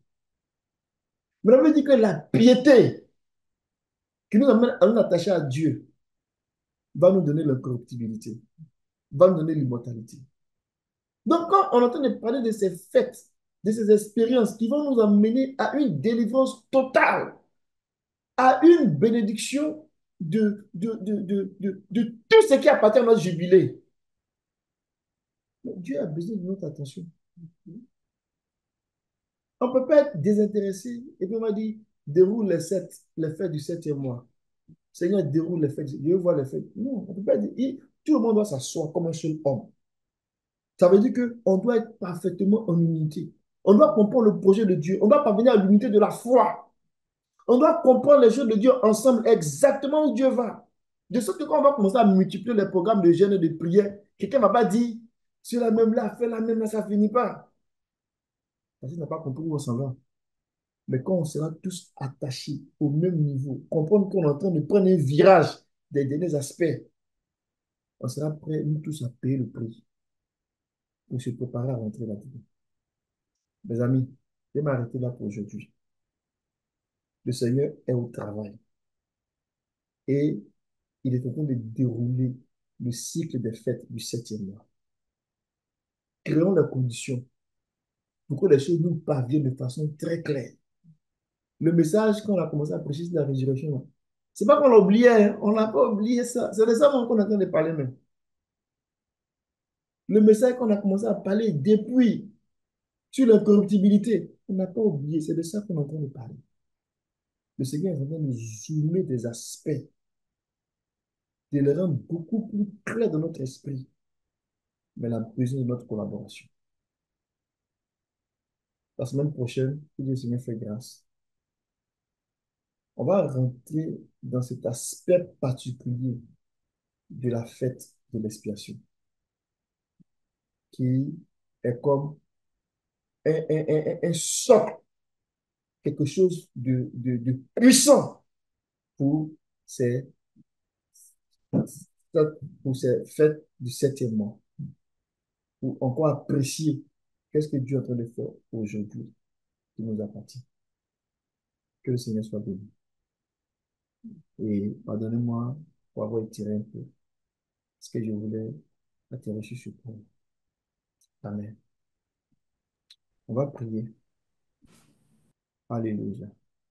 Mais la Bible dit que la piété qui nous amène à nous attacher à Dieu va nous donner l'incorruptibilité, va nous donner l'immortalité. Donc, quand on est en train de parler de ces fêtes, de ces expériences qui vont nous amener à une délivrance totale, à une bénédiction de tout ce qui appartient à notre jubilé. Mais Dieu a besoin de notre attention. On ne peut pas être désintéressé. Et puis on m'a dit, déroule les fêtes du septième mois. Seigneur, déroule les fêtes. Je veux voir les fêtes. Non, on ne peut pas dire. Tout le monde doit s'asseoir comme un seul homme. Ça veut dire qu'on doit être parfaitement en unité. On doit comprendre le projet de Dieu. On doit parvenir à l'unité de la foi. On doit comprendre les choses de Dieu ensemble, exactement où Dieu va. De sorte que quand on va commencer à multiplier les programmes de jeûne et de prière, quelqu'un ne va pas dire, c'est la même là, fais la même là, ça ne finit pas. Parce qu'il n'a pas compris où on s'en va. Mais quand on sera tous attachés au même niveau, comprendre qu'on est en train de prendre un virage des derniers aspects, on sera prêts, nous tous, à payer le prix pour se préparer à rentrer là-dedans. Mes amis, je vais m'arrêter là pour aujourd'hui. Le Seigneur est au travail et il est en train de dérouler le cycle des fêtes du septième mois. Créons les conditions pour que les choses nous parviennent de façon très claire. Le message qu'on a commencé à prêcher sur la résurrection, c'est pas qu'on l'a oublié, hein, on n'a pas oublié ça. C'est de ça qu'on est en train de parler même. Le message qu'on a commencé à parler depuis sur l'incorruptibilité, on n'a pas oublié, c'est de ça qu'on est en train de parler. Le Seigneur est en train de zoomer des aspects, de les rendre beaucoup plus clairs dans notre esprit, mais la besoin de notre collaboration. La semaine prochaine, si Dieu Seigneur fait grâce, on va rentrer dans cet aspect particulier de la fête de l'expiation, qui est comme un socle quelque chose de puissant pour ces, pour ces fêtes du septième mois, pour encore apprécier qu'est-ce que Dieu est en train de faire aujourd'hui qui nous appartient. Que le Seigneur soit béni. Et pardonnez-moi pour avoir étiré un peu ce que je voulais attirer sur ce point. Amen. On va prier. Alléluia.